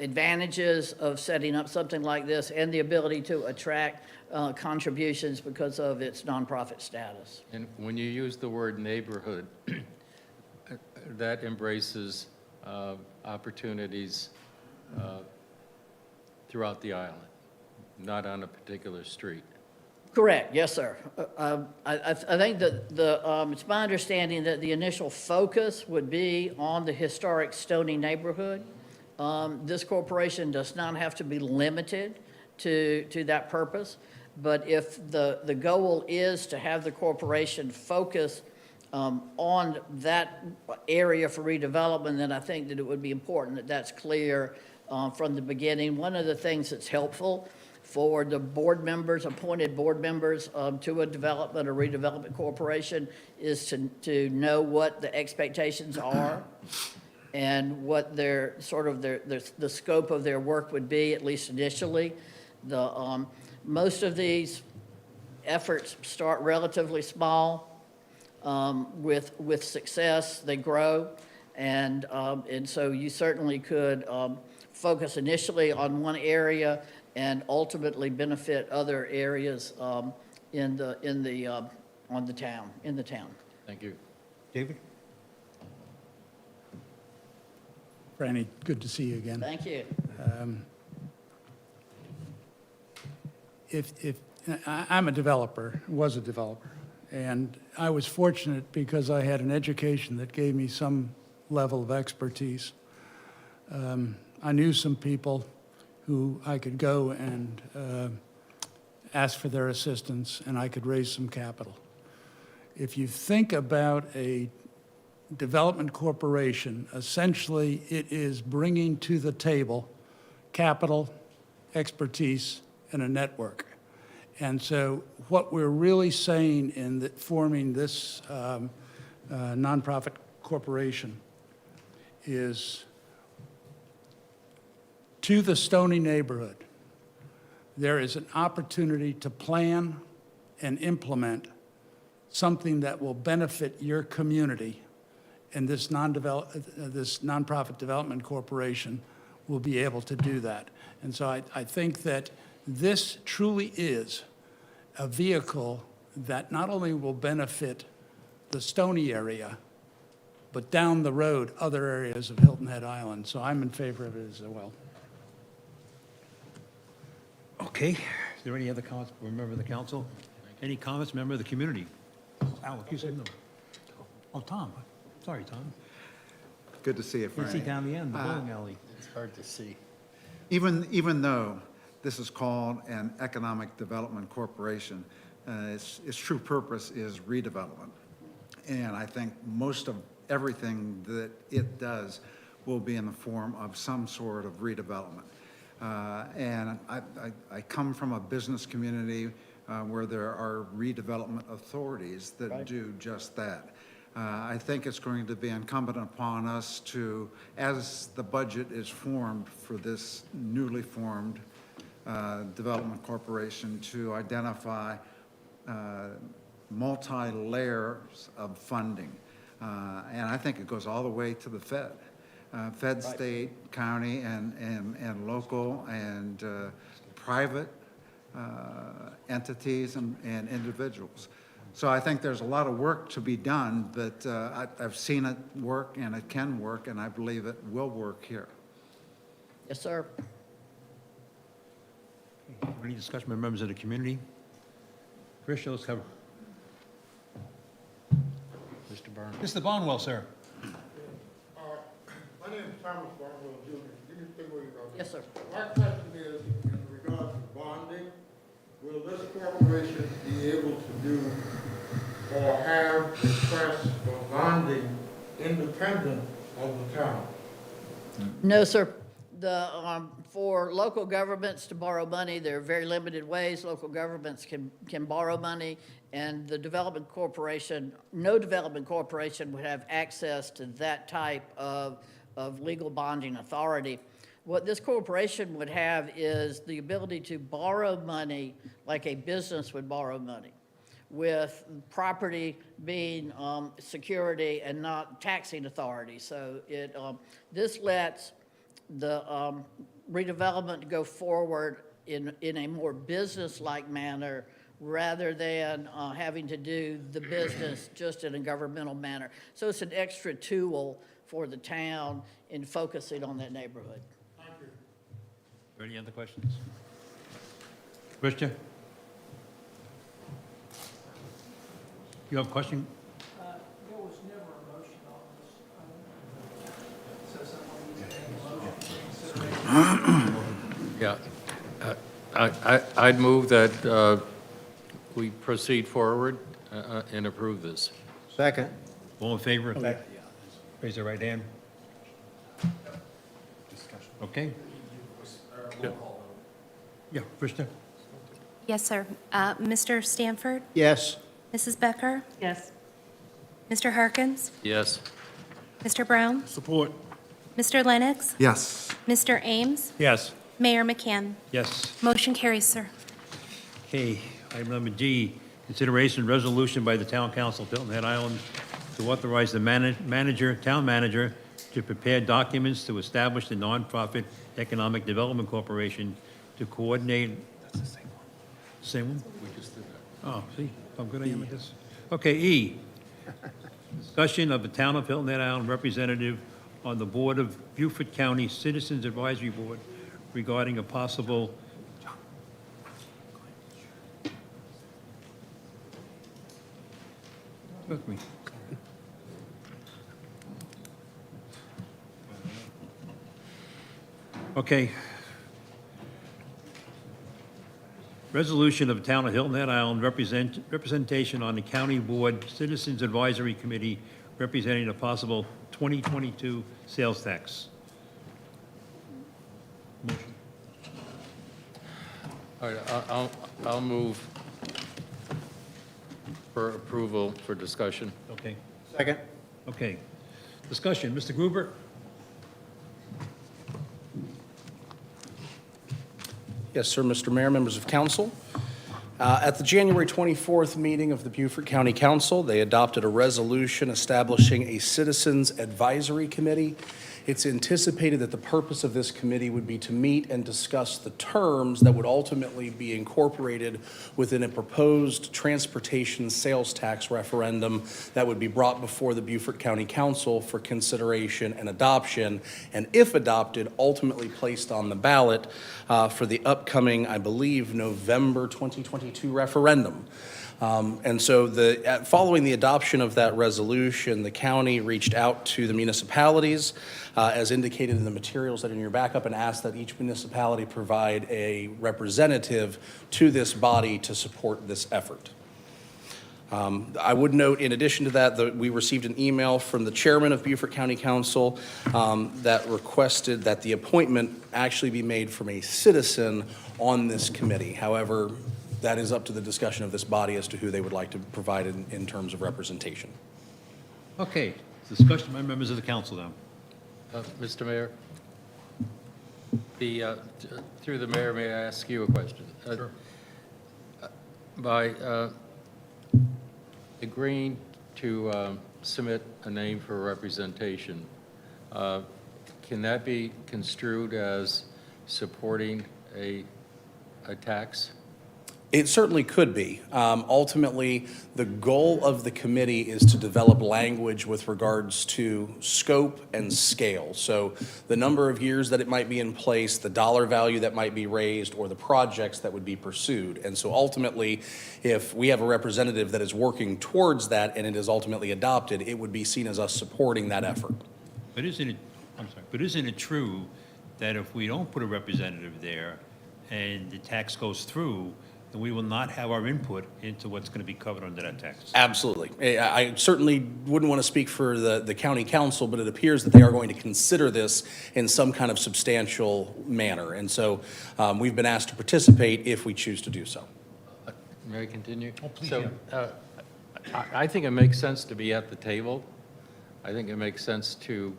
[SPEAKER 19] advantages of setting up something like this, and the ability to attract contributions because of its nonprofit status.
[SPEAKER 13] And when you use the word neighborhood, that embraces opportunities throughout the island, not on a particular street.
[SPEAKER 19] Correct, yes, sir. I think that it's my understanding that the initial focus would be on the historic Stoney neighborhood. This corporation does not have to be limited to that purpose, but if the goal is to have the corporation focus on that area for redevelopment, then I think that it would be important that that's clear from the beginning. One of the things that's helpful for the board members, appointed board members to a development or redevelopment corporation, is to know what the expectations are and what their sort of the scope of their work would be, at least initially. Most of these efforts start relatively small. With success, they grow, and so you certainly could focus initially on one area and ultimately benefit other areas in the town.
[SPEAKER 13] Thank you.
[SPEAKER 1] David?
[SPEAKER 7] Franny, good to see you again.
[SPEAKER 19] Thank you.
[SPEAKER 7] I'm a developer, was a developer, and I was fortunate because I had an education that gave me some level of expertise. I knew some people who I could go and ask for their assistance, and I could raise some capital. If you think about a development corporation, essentially it is bringing to the table capital, expertise, and a network. And so what we're really saying in forming this nonprofit corporation is to the Stoney neighborhood, there is an opportunity to plan and implement something that will benefit your community, and this nonprofit development corporation will be able to do that. And so I think that this truly is a vehicle that not only will benefit the Stoney area, but down the road, other areas of Hilton Head Island. So I'm in favor of it as well.
[SPEAKER 1] Okay, is there any other comments, member of the council? Any comments, member of the community? Alec, you said no. Oh, Tom, sorry, Tom.
[SPEAKER 6] Good to see you,
[SPEAKER 1] You
[SPEAKER 6] Frank.
[SPEAKER 1] see down the end, the bowling alley.
[SPEAKER 11] It's hard to see.
[SPEAKER 6] Even though this is called an economic development corporation, its true purpose is redevelopment. And I think most of everything that it does will be in the form of some sort of redevelopment. And I come from a business community where there are redevelopment authorities that do just that. I think it's going to be incumbent upon us to, as the budget is formed for this newly formed development corporation, to identify multi-layers of funding. And I think it goes all the way to the Fed. Fed, state, county, and local, and private entities and individuals. So I think there's a lot of work to be done, but I've seen it work, and it can work, and I believe it will work here.
[SPEAKER 19] Yes, sir.
[SPEAKER 1] Any discussion by members of the community? Chris, let's cover.
[SPEAKER 11] Mr. Barnes.
[SPEAKER 1] Mr. Barnwell, sir.
[SPEAKER 20] My name is Thomas Barnwell Jr. You can stay where you are.
[SPEAKER 19] Yes, sir.
[SPEAKER 20] My question is, in regards to bonding, will this corporation be able to do or have requests for bonding independent of the town?
[SPEAKER 19] No, sir. For local governments to borrow money, there are very limited ways local governments can borrow money, and the development corporation, no development corporation would have access to that type of legal bonding authority. What this corporation would have is the ability to borrow money like a business would borrow money, with property being security and not taxing authority. So this lets the redevelopment go forward in a more business-like manner rather than having to do the business just in a governmental manner. So it's an extra tool for the town in focusing on that neighborhood.
[SPEAKER 1] Thank you. Are there any other questions? Christian? You have a question?
[SPEAKER 7] There was never a motion on this.
[SPEAKER 13] Yeah. I'd move that we proceed forward and approve this.
[SPEAKER 8] Second.
[SPEAKER 1] All in favor? Raise your right hand. Okay? Yeah, Krista?
[SPEAKER 2] Yes, sir. Mr. Stanford?
[SPEAKER 8] Yes.
[SPEAKER 2] Mrs. Becker?
[SPEAKER 12] Yes.
[SPEAKER 2] Mr. Harkins?
[SPEAKER 13] Yes.
[SPEAKER 2] Mr. Brown?
[SPEAKER 9] Support.
[SPEAKER 2] Mr. Lennox?
[SPEAKER 6] Yes.
[SPEAKER 2] Mr. Ames?
[SPEAKER 1] Yes.
[SPEAKER 2] Mayor McCann?
[SPEAKER 1] Yes.
[SPEAKER 2] Motion carries, sir.
[SPEAKER 1] Okay, item number G, consideration resolution by the Town Council of Hilton Head Island to authorize the town manager to prepare documents to establish the nonprofit Economic Development Corporation to coordinate. That's the same one. Same one?
[SPEAKER 13] We just did that.
[SPEAKER 1] Oh, see, how good I am at this. Okay, E, discussion of the Town of Hilton Head Island representative on the Board of Beaufort County Citizens Advisory Board regarding a possible Took me. Okay. Resolution of the Town of Hilton Head Island representation on the County Board Citizens Advisory Committee representing a possible 2022 sales tax.
[SPEAKER 13] All right, I'll move for approval for discussion.
[SPEAKER 1] Okay.
[SPEAKER 8] Second.
[SPEAKER 1] Okay. Discussion, Mr. Gruber?
[SPEAKER 18] Yes, sir, Mr. Mayor, members of council. At the January 24th meeting of the Beaufort County Council, they adopted a resolution establishing a Citizens Advisory Committee. It's anticipated that the purpose of this committee would be to meet and discuss the terms that would ultimately be incorporated within a proposed transportation sales tax referendum that would be brought before the Beaufort County Council for consideration and adoption, and if adopted, ultimately placed on the ballot for the upcoming, I believe, November 2022 referendum. And so following the adoption of that resolution, the county reached out to the municipalities, as indicated in the materials that are in your backup, and asked that each municipality provide a representative to this body to support this effort. I would note, in addition to that, we received an email from the chairman of Beaufort County Council that requested that the appointment actually be made from a citizen on this committee. However, that is up to the discussion of this body as to who they would like to provide in terms of representation.
[SPEAKER 1] Okay. Discussion by members of the council now.
[SPEAKER 13] Mr. Mayor, through the mayor, may I ask you a question?
[SPEAKER 1] Sure.
[SPEAKER 13] By agreeing to submit a name for representation, can that be construed as supporting a tax?
[SPEAKER 18] It certainly could be. Ultimately, the goal of the committee is to develop language with regards to scope and scale. So the number of years that it might be in place, the dollar value that might be raised, or the projects that would be pursued. And so ultimately, if we have a representative that is working towards that and it is ultimately adopted, it would be seen as us supporting that effort.
[SPEAKER 1] But isn't it true that if we don't put a representative there and the tax goes through, then we will not have our input into what's going to be covered under that tax?
[SPEAKER 18] Absolutely. I certainly wouldn't want to speak for the county council, but it appears that they are going to consider this in some kind of substantial manner. And so we've been asked to participate if we choose to do so.
[SPEAKER 13] May I continue?
[SPEAKER 1] Oh, please,
[SPEAKER 13] So I think it makes sense to be at the table. I think it makes sense to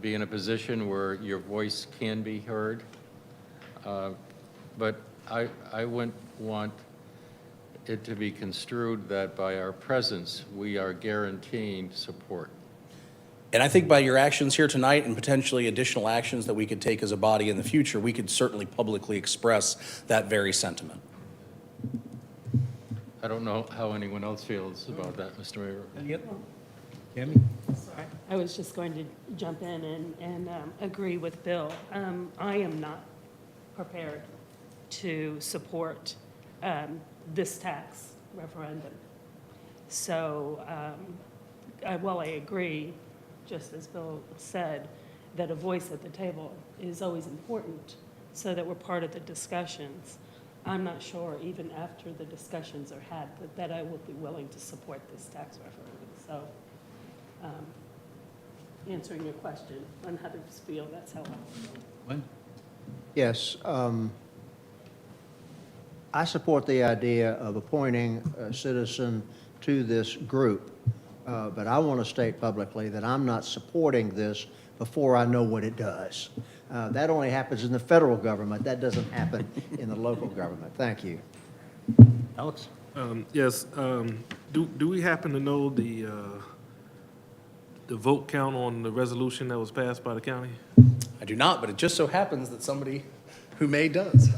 [SPEAKER 13] be in a position where your voice can be heard. But I wouldn't want it to be construed that by our presence, we are guaranteeing support.
[SPEAKER 18] And I think by your actions here tonight and potentially additional actions that we could take as a body in the future, we could certainly publicly express that very sentiment.
[SPEAKER 13] I don't know how anyone else feels about that, Mr. Mayor.
[SPEAKER 1] Yep. Tammy?
[SPEAKER 12] Sorry, I was just going to jump in and agree with Bill. I am not prepared to support this tax referendum. So while I agree, just as Bill said, that a voice at the table is always important so that we're part of the discussions, I'm not sure, even after the discussions are had, that I will be willing to support this tax referendum. So answering your question on how to feel, that's how I feel.
[SPEAKER 1] When?
[SPEAKER 8] Yes. I support the idea of appointing a citizen to this group, but I want to state publicly that I'm not supporting this before I know what it does. That only happens in the federal government. That doesn't happen in the local government. Thank you.
[SPEAKER 1] Alex?
[SPEAKER 9] Yes, do we happen to know the vote count on the resolution that was passed by the county?
[SPEAKER 18] I do not, but it just so happens that somebody who may does.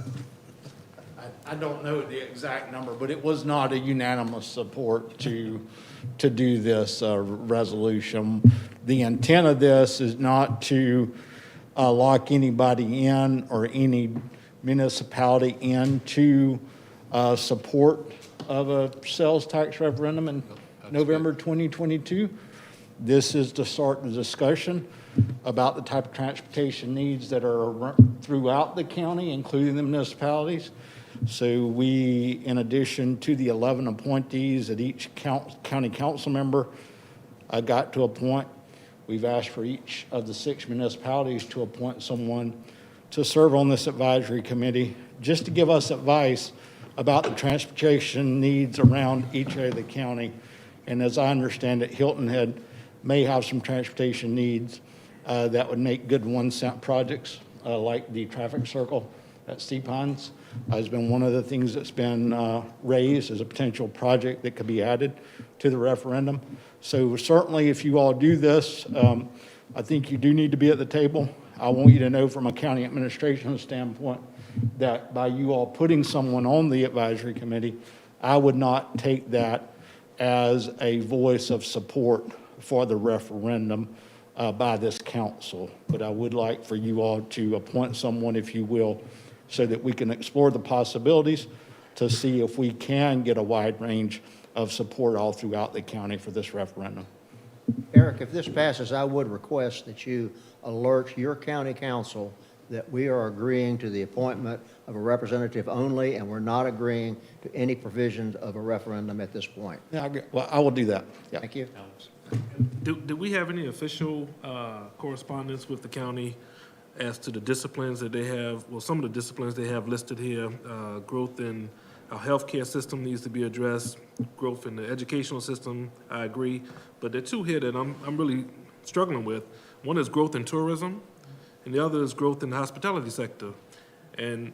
[SPEAKER 11] I don't know the exact number, but it was not a unanimous support to do this resolution. The intent of this is not to lock anybody in or any municipality into support of a sales tax referendum in November 2022. This is to start the discussion about the type of transportation needs that are throughout the county, including the municipalities. So we, in addition to the 11 appointees that each county council member got to appoint, we've asked for each of the 6 municipalities to appoint someone to serve on this advisory committee, just to give us advice about the transportation needs around each area of the county. And as I understand it, Hilton Head may have some transportation needs that would make good 1-cent projects, like the traffic circle at Sea Pines. Has been one of the things that's been raised as a potential project that could be added to the referendum. So certainly, if you all do this, I think you do need to be at the table. I want you to know from a county administration standpoint that by you all putting someone on the advisory committee, I would not take that as a voice of support for the referendum by this council. But I would like for you all to appoint someone, if you will, so that we can explore the possibilities to see if we can get a wide range of support all throughout the county for this referendum.
[SPEAKER 8] Eric, if this passes, I would request that you alert your county council that we are agreeing to the appointment of a representative only, and we're not agreeing to any provisions of a referendum at this point.
[SPEAKER 11] Yeah, well, I will do that. Yeah.
[SPEAKER 8] Thank you.
[SPEAKER 9] Do we have any official correspondence with the county as to the disciplines that they have? Well, some of the disciplines they have listed here, growth in our healthcare system needs to be addressed, growth in the educational system, I agree. But there are two here that I'm really struggling with. One is growth in tourism, and the other is growth in the hospitality sector. And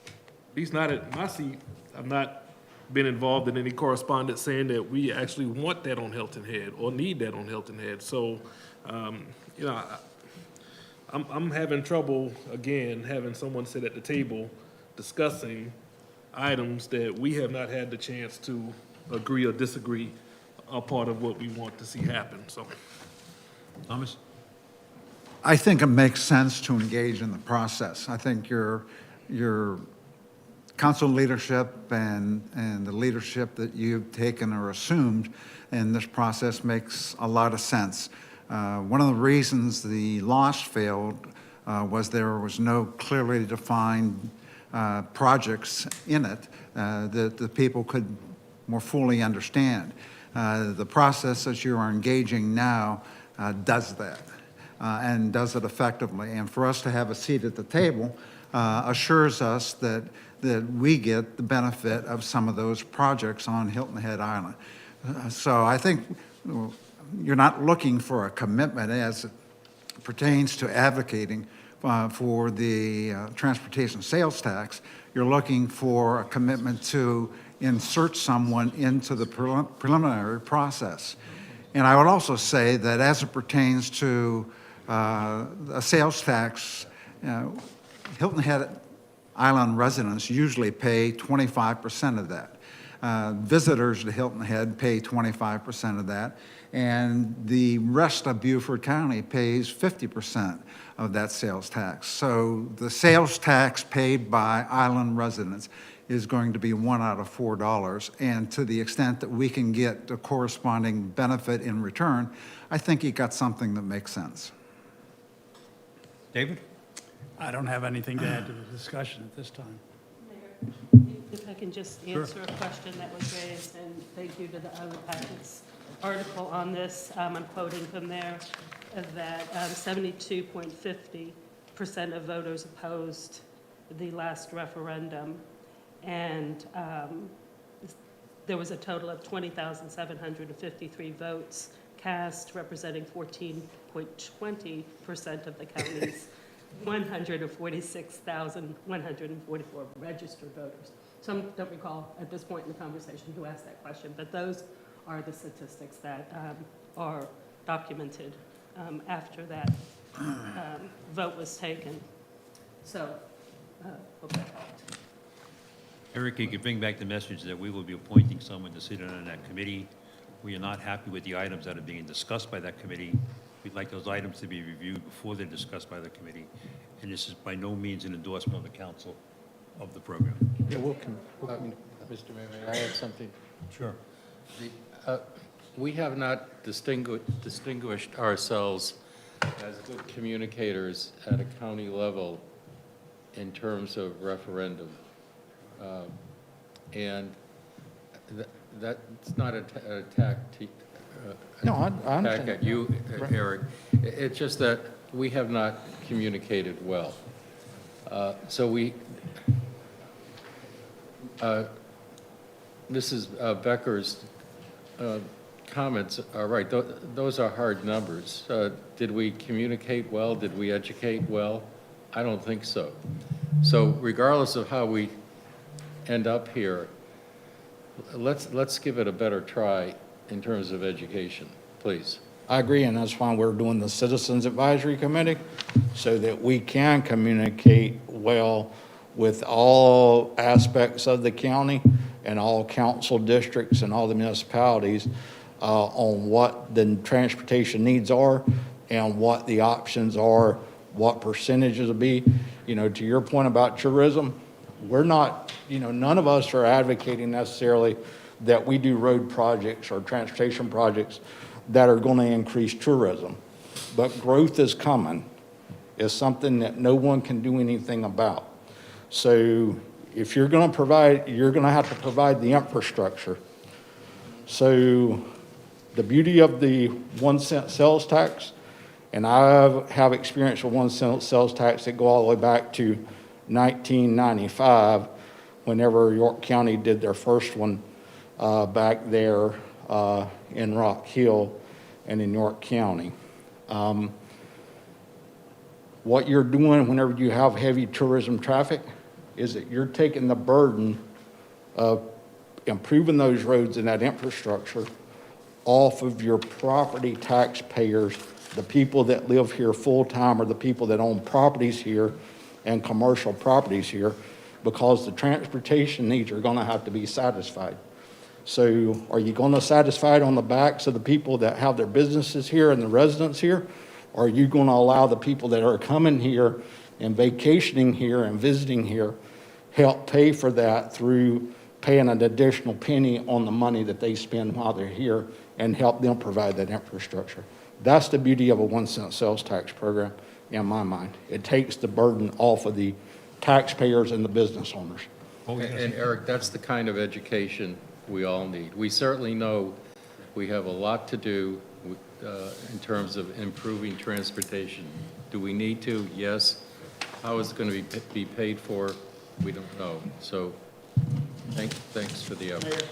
[SPEAKER 9] at least not at my seat, I've not been involved in any correspondence saying that we actually want that on Hilton Head or need that on Hilton Head. So, you know, I'm having trouble, again, having someone sit at the table discussing items that we have not had the chance to agree or disagree are part of what we want to see happen, so.
[SPEAKER 1] Thomas?
[SPEAKER 6] I think it makes sense to engage in the process. I think your council leadership and the leadership that you've taken or assumed in this process makes a lot of sense. One of the reasons the loss failed was there was no clearly defined projects in it that the people could more fully understand. The process that you are engaging now does that and does it effectively. And for us to have a seat at the table assures us that we get the benefit of some of those projects on Hilton Head Island. So I think you're not looking for a commitment as it pertains to advocating for the transportation sales tax. You're looking for a commitment to insert someone into the preliminary process. And I would also say that as it pertains to a sales tax, Hilton Head Island residents usually pay 25% of that. Visitors to Hilton Head pay 25% of that, and the rest of Beaufort County pays 50% of that sales tax. So the sales tax paid by island residents is going to be $1 out of $4, and to the extent that we can get a corresponding benefit in return, I think you got something that makes sense.
[SPEAKER 1] David?
[SPEAKER 7] I don't have anything to add to the discussion at this time.
[SPEAKER 12] Mayor, if I can just answer a question that was raised, and thank you to the other packets article on this. I'm quoting from there that 72.50% of voters opposed the last referendum, and there was a total of 20,753 votes cast, representing 14.20% of the county's 146,144 registered voters. Some don't recall at this point in the conversation who asked that question, but those are the statistics that are documented after that vote was taken. So, hope that helped.
[SPEAKER 1] Eric, you could bring back the message that we will be appointing someone to sit on that committee. We are not happy with the items that are being discussed by that committee. We'd like those items to be reviewed before they're discussed by the committee. And this is by no means an endorsement of the council of the program.
[SPEAKER 11] Yeah,
[SPEAKER 13] Mr. Mayor, may I add something?
[SPEAKER 1] Sure.
[SPEAKER 13] We have not distinguished ourselves as good communicators at a county level in terms of referendum And that's not an attack
[SPEAKER 11] No, I understand.
[SPEAKER 13] attack at you, Eric. It's just that we have not communicated well. So Mrs. Becker's comments are right. Those are hard numbers. Did we communicate well? Did we educate well? I don't think so. So regardless of how we end up here, let's give it a better try in terms of education, please.
[SPEAKER 11] I agree, and that's why we're doing the Citizens Advisory Committee, so that we can communicate well with all aspects of the county and all council districts and all the municipalities on what the transportation needs are and what the options are, what percentages will be. You know, to your point about tourism, we're not, none of us are advocating necessarily that we do road projects or transportation projects that are going to increase tourism. But growth is coming. It's something that no one can do anything about. So if you're going to provide, you're going to have to provide the infrastructure. So the beauty of the 1 cent sales tax, and I have experience with 1 cent sales tax that go all the way back to 1995, whenever York County did their first one back there in Rock Hill and in York County. What you're doing whenever you have heavy tourism traffic is that you're taking the burden of improving those roads and that infrastructure off of your property taxpayers, the people that live here full-time or the people that own properties here and commercial properties here, because the transportation needs are going to have to be satisfied. So are you going to satisfy it on the backs of the people that have their businesses here and the residents here? Or are you going to allow the people that are coming here and vacationing here and visiting here help pay for that through paying an additional penny on the money that they spend while they're here and help them provide that infrastructure? That's the beauty of a 1 cent sales tax program in my mind. It takes the burden off of the taxpayers and the business owners.
[SPEAKER 13] And Eric, that's the kind of education we all need. We certainly know we have a lot to do in terms of improving transportation. Do we need to? Yes. How is it going to be paid for? We don't know. So thanks for the effort.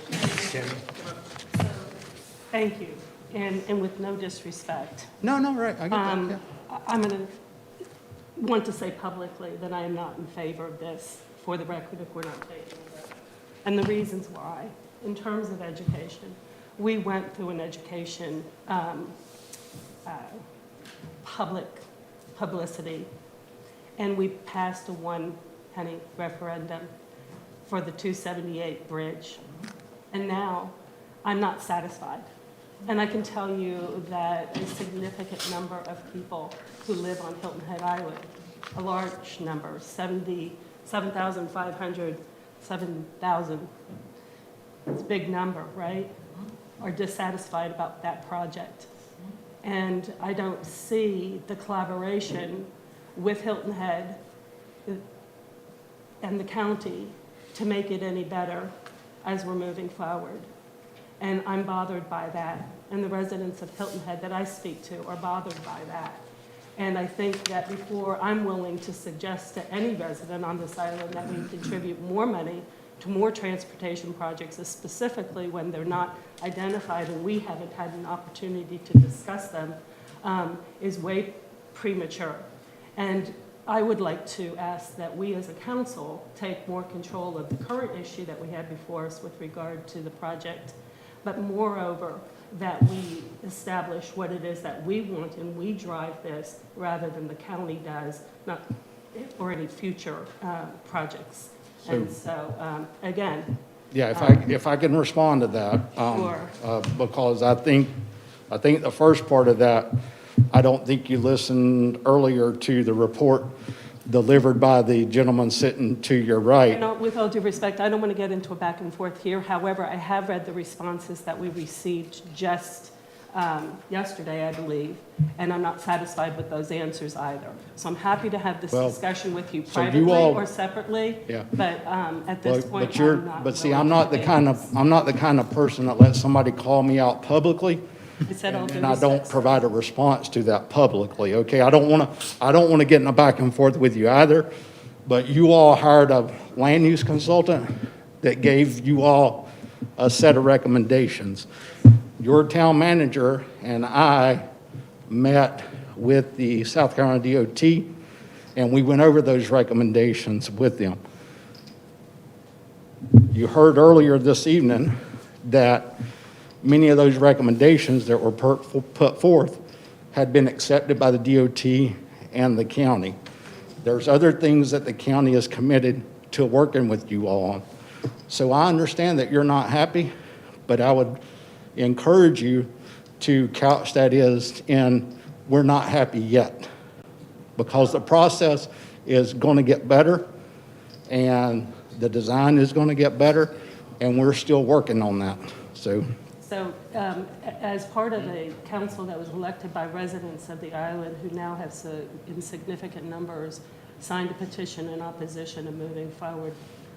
[SPEAKER 12] Thank you, and with no disrespect.
[SPEAKER 11] No, right, I get that, yeah.
[SPEAKER 12] I'm going to want to say publicly that I am not in favor of this, for the record, if we're not taking it. And the reasons why, in terms of education, we went through an education publicity, and we passed a 1 penny referendum for the 278 bridge. And now I'm not satisfied. And I can tell you that a significant number of people who live on Hilton Head Island, a large number, 7,500, 7,000, it's a big number, right? Are dissatisfied about that project. And I don't see the collaboration with Hilton Head and the county to make it any better as we're moving forward. And I'm bothered by that. And the residents of Hilton Head that I speak to are bothered by that. And I think that before I'm willing to suggest to any resident on this island that we contribute more money to more transportation projects, specifically when they're not identified and we haven't had an opportunity to discuss them, is way premature. And I would like to ask that we as a council take more control of the current issue that we have before us with regard to the project, but moreover, that we establish what it is that we want and we drive this rather than the county does, not or any future projects. And so, again.
[SPEAKER 11] Yeah, if I can respond to that.
[SPEAKER 12] Sure.
[SPEAKER 11] Because I think the first part of that, I don't think you listened earlier to the report delivered by the gentleman sitting to your right.
[SPEAKER 12] You know, with all due respect, I don't want to get into a back and forth here. However, I have read the responses that we received just yesterday, I believe, and I'm not satisfied with those answers either. So I'm happy to have this
[SPEAKER 11] Well,
[SPEAKER 12] discussion with you
[SPEAKER 11] so you
[SPEAKER 12] privately
[SPEAKER 11] all-
[SPEAKER 12] or separately.
[SPEAKER 11] Yeah.
[SPEAKER 12] But at this point,
[SPEAKER 11] But you're,
[SPEAKER 12] I'm not
[SPEAKER 11] but see,
[SPEAKER 12] willing
[SPEAKER 11] I'm
[SPEAKER 12] to
[SPEAKER 11] not the
[SPEAKER 12] debate
[SPEAKER 11] kind of,
[SPEAKER 12] this.
[SPEAKER 11] I'm not the kind of person that lets somebody call me out publicly,
[SPEAKER 12] I said all due
[SPEAKER 11] and I don't
[SPEAKER 12] respect, sir.
[SPEAKER 11] provide a response to that publicly, okay? I don't want to get in a back and forth with you either, but you all hired a land use consultant that gave you all a set of recommendations. Your town manager and I met with the South Carolina DOT, and we went over those recommendations with them. You heard earlier this evening that many of those recommendations that were put forth had been accepted by the DOT and the county. There's other things that the county is committed to working with you all on. So I understand that you're not happy, but I would encourage you to couch that is in, we're not happy yet, because the process is going to get better and the design is going to get better, and we're still working on that. So
[SPEAKER 12] as part of a council that was elected by residents of the island who now have in significant numbers signed a petition in opposition to moving forward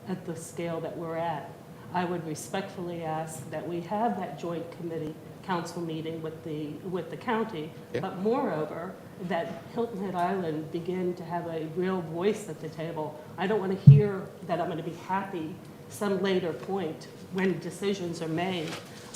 [SPEAKER 12] at the scale that we're at, I would respectfully ask that we have that joint committee council meeting with the county, but moreover, that Hilton Head Island begin to have a real voice at the table. I don't want to hear that I'm going to be happy some later point when decisions are made.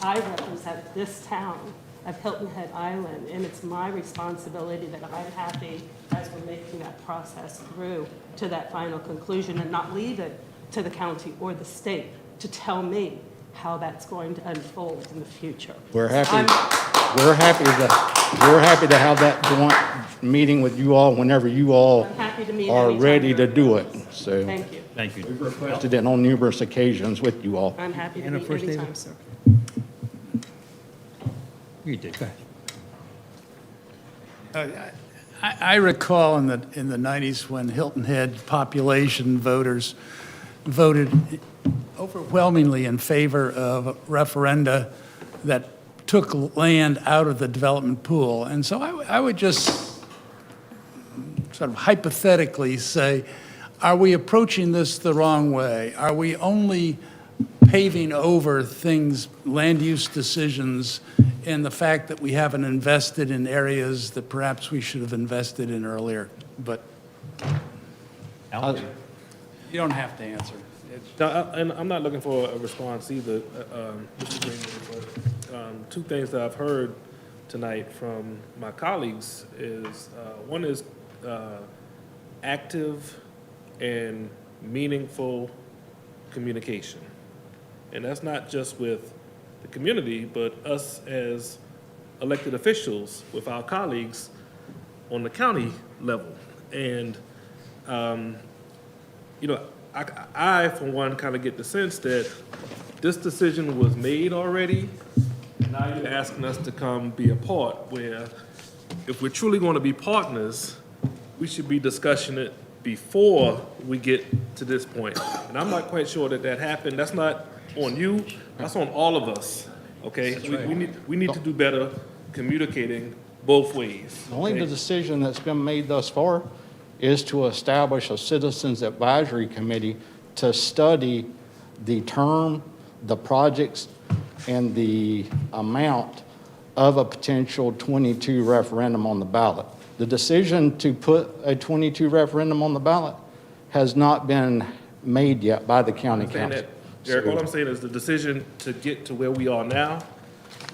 [SPEAKER 12] I represent this town of Hilton Head Island, and it's my responsibility that I'm happy as we're making that process through to that final conclusion, and not leave it to the county or the state to tell me how that's going to unfold in the future.
[SPEAKER 11] we're happy to have that joint meeting with you all whenever you all
[SPEAKER 12] I'm happy to meet
[SPEAKER 11] are
[SPEAKER 12] anytime
[SPEAKER 11] ready
[SPEAKER 12] you're
[SPEAKER 11] to do it.
[SPEAKER 12] available.
[SPEAKER 11] So
[SPEAKER 12] Thank you.
[SPEAKER 1] Thank you.
[SPEAKER 11] we've requested it on numerous occasions with you all.
[SPEAKER 12] I'm happy to
[SPEAKER 1] And a
[SPEAKER 12] meet
[SPEAKER 1] first name?
[SPEAKER 12] anytime, sir.
[SPEAKER 1] You did, go ahead.
[SPEAKER 7] I recall in the 90s when Hilton Head population voters voted overwhelmingly in favor of referenda that took land out of the development pool. And so I would just sort of hypothetically say, are we approaching this the wrong way? Are we only paving over things, land use decisions, and the fact that we haven't invested in areas that perhaps we should have invested in earlier? But
[SPEAKER 1] Alex?
[SPEAKER 7] you don't have to answer.
[SPEAKER 9] No, and I'm not looking for a response either, Mr. Greenway, but two things that I've heard tonight from my colleagues is, one is active and meaningful communication. And that's not just with the community, but us as elected officials with our colleagues on the county level. And, you know, I, for one, kind of get the sense that this decision was made already, and now you're asking us to come be a part, where if we're truly going to be partners, we should be discussing it before we get to this point. And I'm not quite sure that that happened. That's not on you, that's on all of us, okay? We need to do better communicating both ways.
[SPEAKER 11] Only
[SPEAKER 9] okay?
[SPEAKER 11] the decision that's been made thus far is to establish a citizens advisory committee to study the term, the projects, and the amount of a potential 22 referendum on the ballot. The decision to put a 22 referendum on the ballot has not been made yet by the county
[SPEAKER 9] I'm saying
[SPEAKER 11] council.
[SPEAKER 9] that, Eric, all I'm saying is the decision to get to where we are now,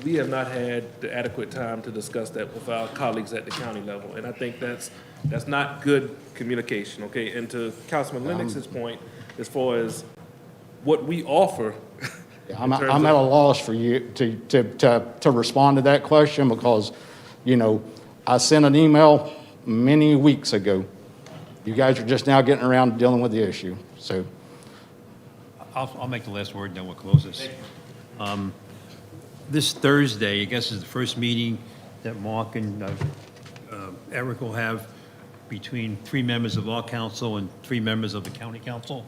[SPEAKER 9] we have not had the adequate time to discuss that with our colleagues at the county level. And I think that's not good communication, okay? And to Councilman Lennox's point, as far as what we offer.
[SPEAKER 11] I'm at a loss for you to respond to that question because, you know, I sent an email many weeks ago. You guys are just now getting around to dealing with the issue, so.
[SPEAKER 1] I'll make the last word, and then we'll close this. This Thursday, I guess, is the first meeting that Mark and Eric will have between 3 members of our council and 3 members of the county council.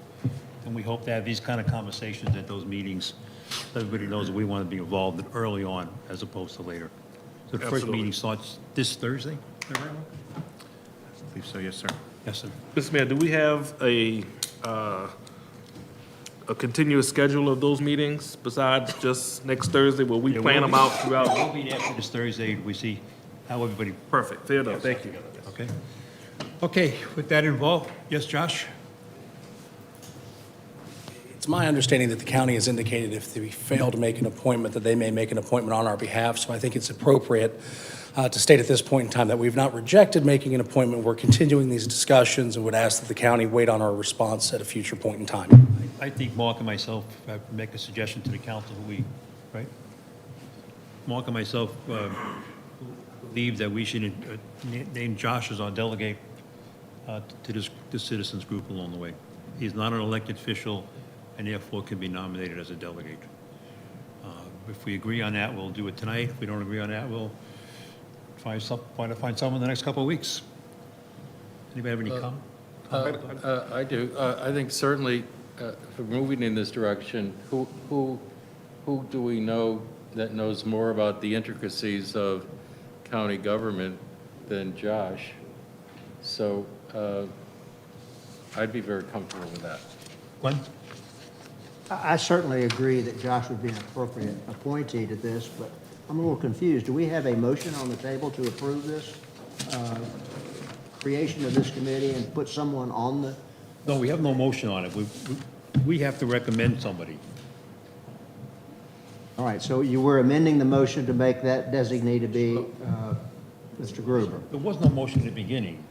[SPEAKER 1] And we hope to have these kind of conversations at those meetings. So everybody knows that we want to be involved early on as opposed to later. So the first
[SPEAKER 9] Absolutely.
[SPEAKER 1] meeting starts this Thursday?
[SPEAKER 5] I believe so, yes, sir.
[SPEAKER 1] Yes, sir.
[SPEAKER 9] Mr. Mayor, do we have a continuous schedule of those meetings besides just next Thursday? Will we plan them out throughout?
[SPEAKER 1] We'll meet after this Thursday, we see how everybody.
[SPEAKER 9] Perfect, fair enough, thank you.
[SPEAKER 1] Okay. Okay, with that involved, yes, Josh?
[SPEAKER 18] It's my understanding that the county has indicated if we fail to make an appointment, that they may make an appointment on our behalf. So I think it's appropriate to state at this point in time that we've not rejected making an appointment. We're continuing these discussions and would ask that the county wait on our response at a future point in time.
[SPEAKER 1] I think Mark and myself make a suggestion to the council, right? Mark and myself believe that we should name Josh as our delegate to this citizens group along the way. He's not an elected official and therefore can be nominated as a delegate. If we agree on that, we'll do it tonight. If we don't agree on that, we'll try to find someone in the next couple of weeks. Anybody have any comment?
[SPEAKER 13] I do. I think certainly, for moving in this direction, who do we know that knows more about the intricacies of county government than Josh? So I'd be very comfortable with that.
[SPEAKER 1] Glenn?
[SPEAKER 8] I certainly agree that Josh would be an appropriate appointee to this, but I'm a little confused. Do we have a motion on the table to approve this creation of this committee and put someone on the?
[SPEAKER 1] No, we have no motion on it. We have to recommend somebody.
[SPEAKER 8] All right, so you were amending the motion to make that designee to be Mr. Gruber.
[SPEAKER 1] There was no motion in the beginning,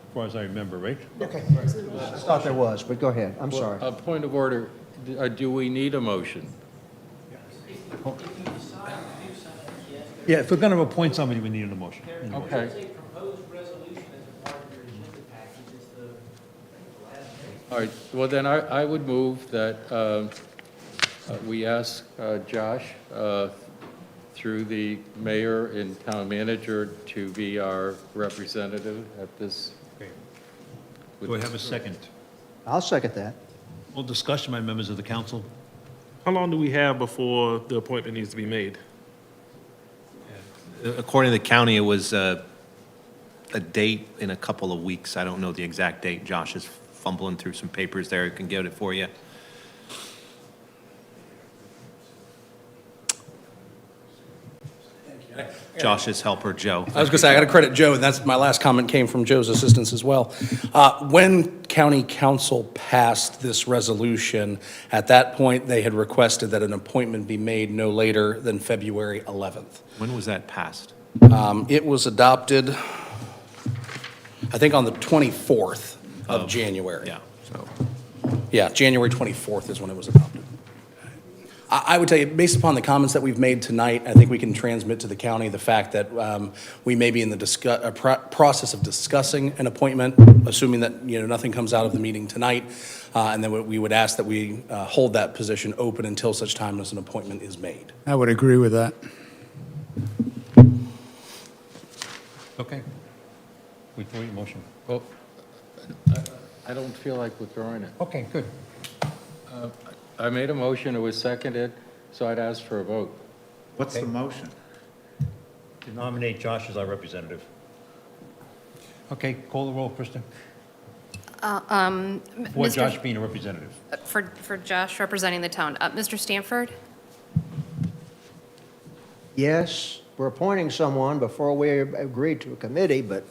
[SPEAKER 1] as far as I remember, right?
[SPEAKER 8] Okay. I thought there was, but go ahead. I'm sorry.
[SPEAKER 13] A point of order, do we need a motion?
[SPEAKER 1] Yeah, if we're going to appoint somebody, we need a motion.
[SPEAKER 13] Okay. All right, well then I would move that we ask Josh through the mayor and town manager to be our representative at this.
[SPEAKER 1] Okay. Do I have a second?
[SPEAKER 8] I'll second that.
[SPEAKER 1] Well, discussion by members of the council.
[SPEAKER 9] How long do we have before the appointment needs to be made?
[SPEAKER 5] According to the county, it was a date in a couple of weeks. I don't know the exact date. Josh is fumbling through some papers there. I can get it for you. Josh's helper, Joe.
[SPEAKER 18] I was going to say, I got to credit Joe, and that's my last comment came from Joe's assistance as well. When county council passed this resolution, at that point, they had requested that an appointment be made no later than February 11th.
[SPEAKER 5] When was that passed?
[SPEAKER 18] It was adopted, I think, on the 24th of January.
[SPEAKER 5] Yeah, so.
[SPEAKER 18] Yeah, January 24th is when it was adopted. I would tell you, based upon the comments that we've made tonight, I think we can transmit to the county the fact that we may be in the process of discussing an appointment, assuming that, nothing comes out of the meeting tonight, and then we would ask that we hold that position open until such time as an appointment is made.
[SPEAKER 7] I would agree with that.
[SPEAKER 1] Okay. Withdraw your motion.
[SPEAKER 13] Well, I don't feel like withdrawing it.
[SPEAKER 1] Okay, good.
[SPEAKER 13] I made a motion, it was seconded, so I'd ask for a vote.
[SPEAKER 6] What's the motion?
[SPEAKER 1] To nominate Josh as our representative. Okay, call the roll, Krista. For
[SPEAKER 2] Mr.
[SPEAKER 1] Josh being a representative.
[SPEAKER 2] For Josh representing the town. Mr. Stanford?
[SPEAKER 8] Yes, we're appointing someone before we agreed to a committee, but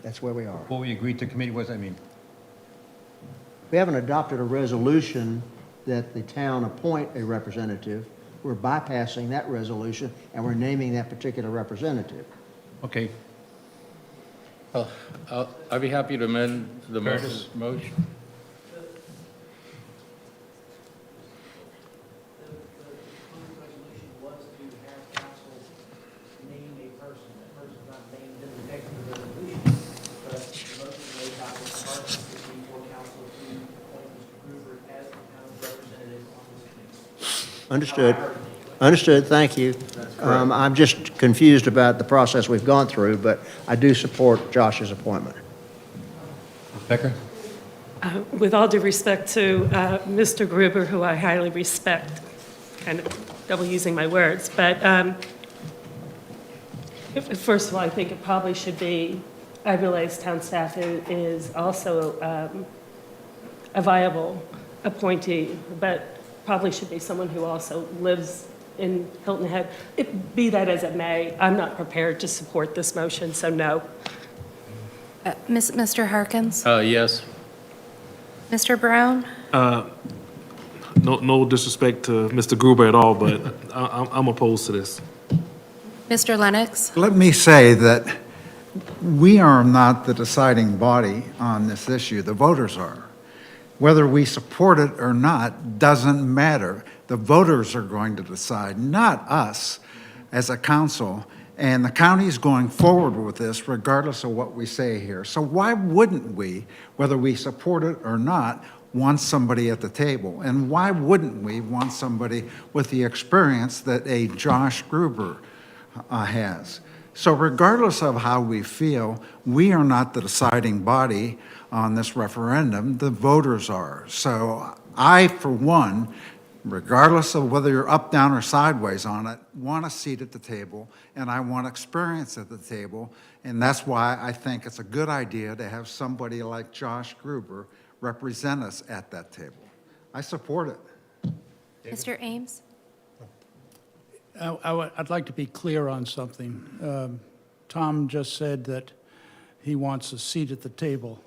[SPEAKER 8] that's where we are.
[SPEAKER 1] Before we agreed to committee, what does that mean?
[SPEAKER 8] We haven't adopted a resolution that the town appoint a representative. We're bypassing that resolution, and we're naming that particular representative.
[SPEAKER 1] Okay.
[SPEAKER 13] I'd be happy to amend the
[SPEAKER 1] Curtis.
[SPEAKER 13] motion.
[SPEAKER 8] Understood. Understood, thank you. I'm just confused about the process we've gone through, but I do support Josh's appointment.
[SPEAKER 1] Becker?
[SPEAKER 12] With all due respect to Mr. Gruber, who I highly respect, kind of double using my words, but First of all, I think it probably should be, I realize town staff is also a viable appointee, but probably should be someone who also lives in Hilton Head. Be that as it may, I'm not prepared to support this motion, so no.
[SPEAKER 2] Mr. Harkins?
[SPEAKER 13] Yes.
[SPEAKER 2] Mr. Brown?
[SPEAKER 9] No disrespect to Mr. Gruber at all, but I'm opposed to this.
[SPEAKER 2] Mr. Lennox?
[SPEAKER 6] Let me say that we are not the deciding body on this issue. The voters are. Whether we support it or not doesn't matter. The voters are going to decide, not us as a council. And the county's going forward with this regardless of what we say here. So why wouldn't we, whether we support it or not, want somebody at the table? And why wouldn't we want somebody with the experience that a Josh Gruber has? So regardless of how we feel, we are not the deciding body on this referendum. The voters are. So I, for one, regardless of whether you're up, down, or sideways on it, want a seat at the table, and I want experience at the table, and that's why I think it's a good idea to have somebody like Josh Gruber represent us at that table. I support it.
[SPEAKER 2] Mr. Ames?
[SPEAKER 7] I'd like to be clear on something. Tom just said that he wants a seat at the table.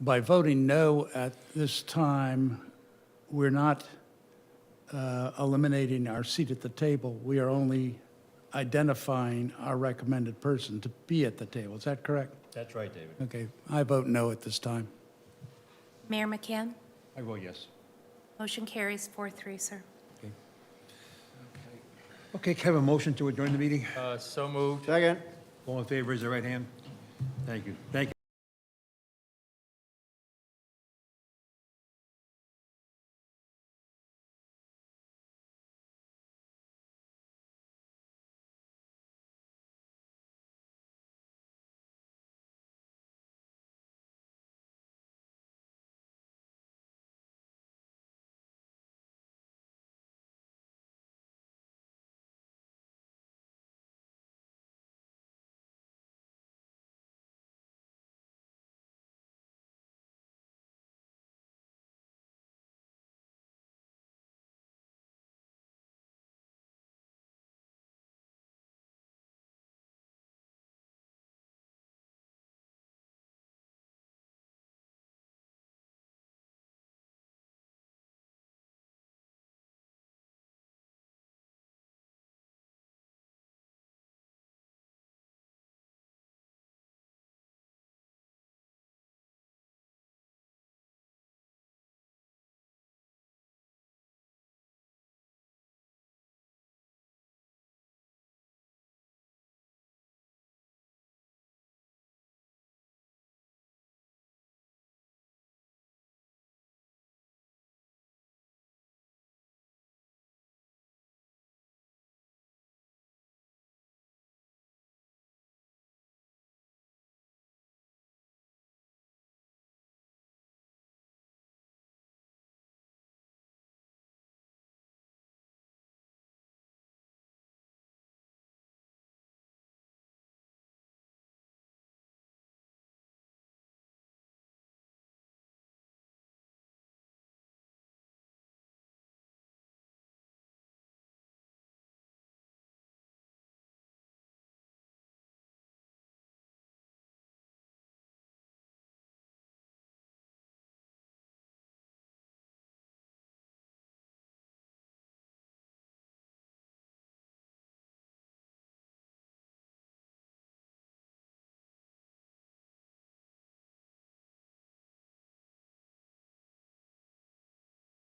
[SPEAKER 7] By voting no at this time, we're not eliminating our seat at the table. We are only identifying our recommended person to be at the table. Is that correct?
[SPEAKER 1] That's right, David.
[SPEAKER 7] Okay, I vote no at this time.
[SPEAKER 2] Mayor McCann?
[SPEAKER 1] I vote yes.
[SPEAKER 2] Motion carries 4-3, sir.
[SPEAKER 1] Okay, can I have a motion to adjourn the meeting?
[SPEAKER 13] So moved.
[SPEAKER 8] Second.
[SPEAKER 1] All in favor, raise your right hand. Thank you. Thank you.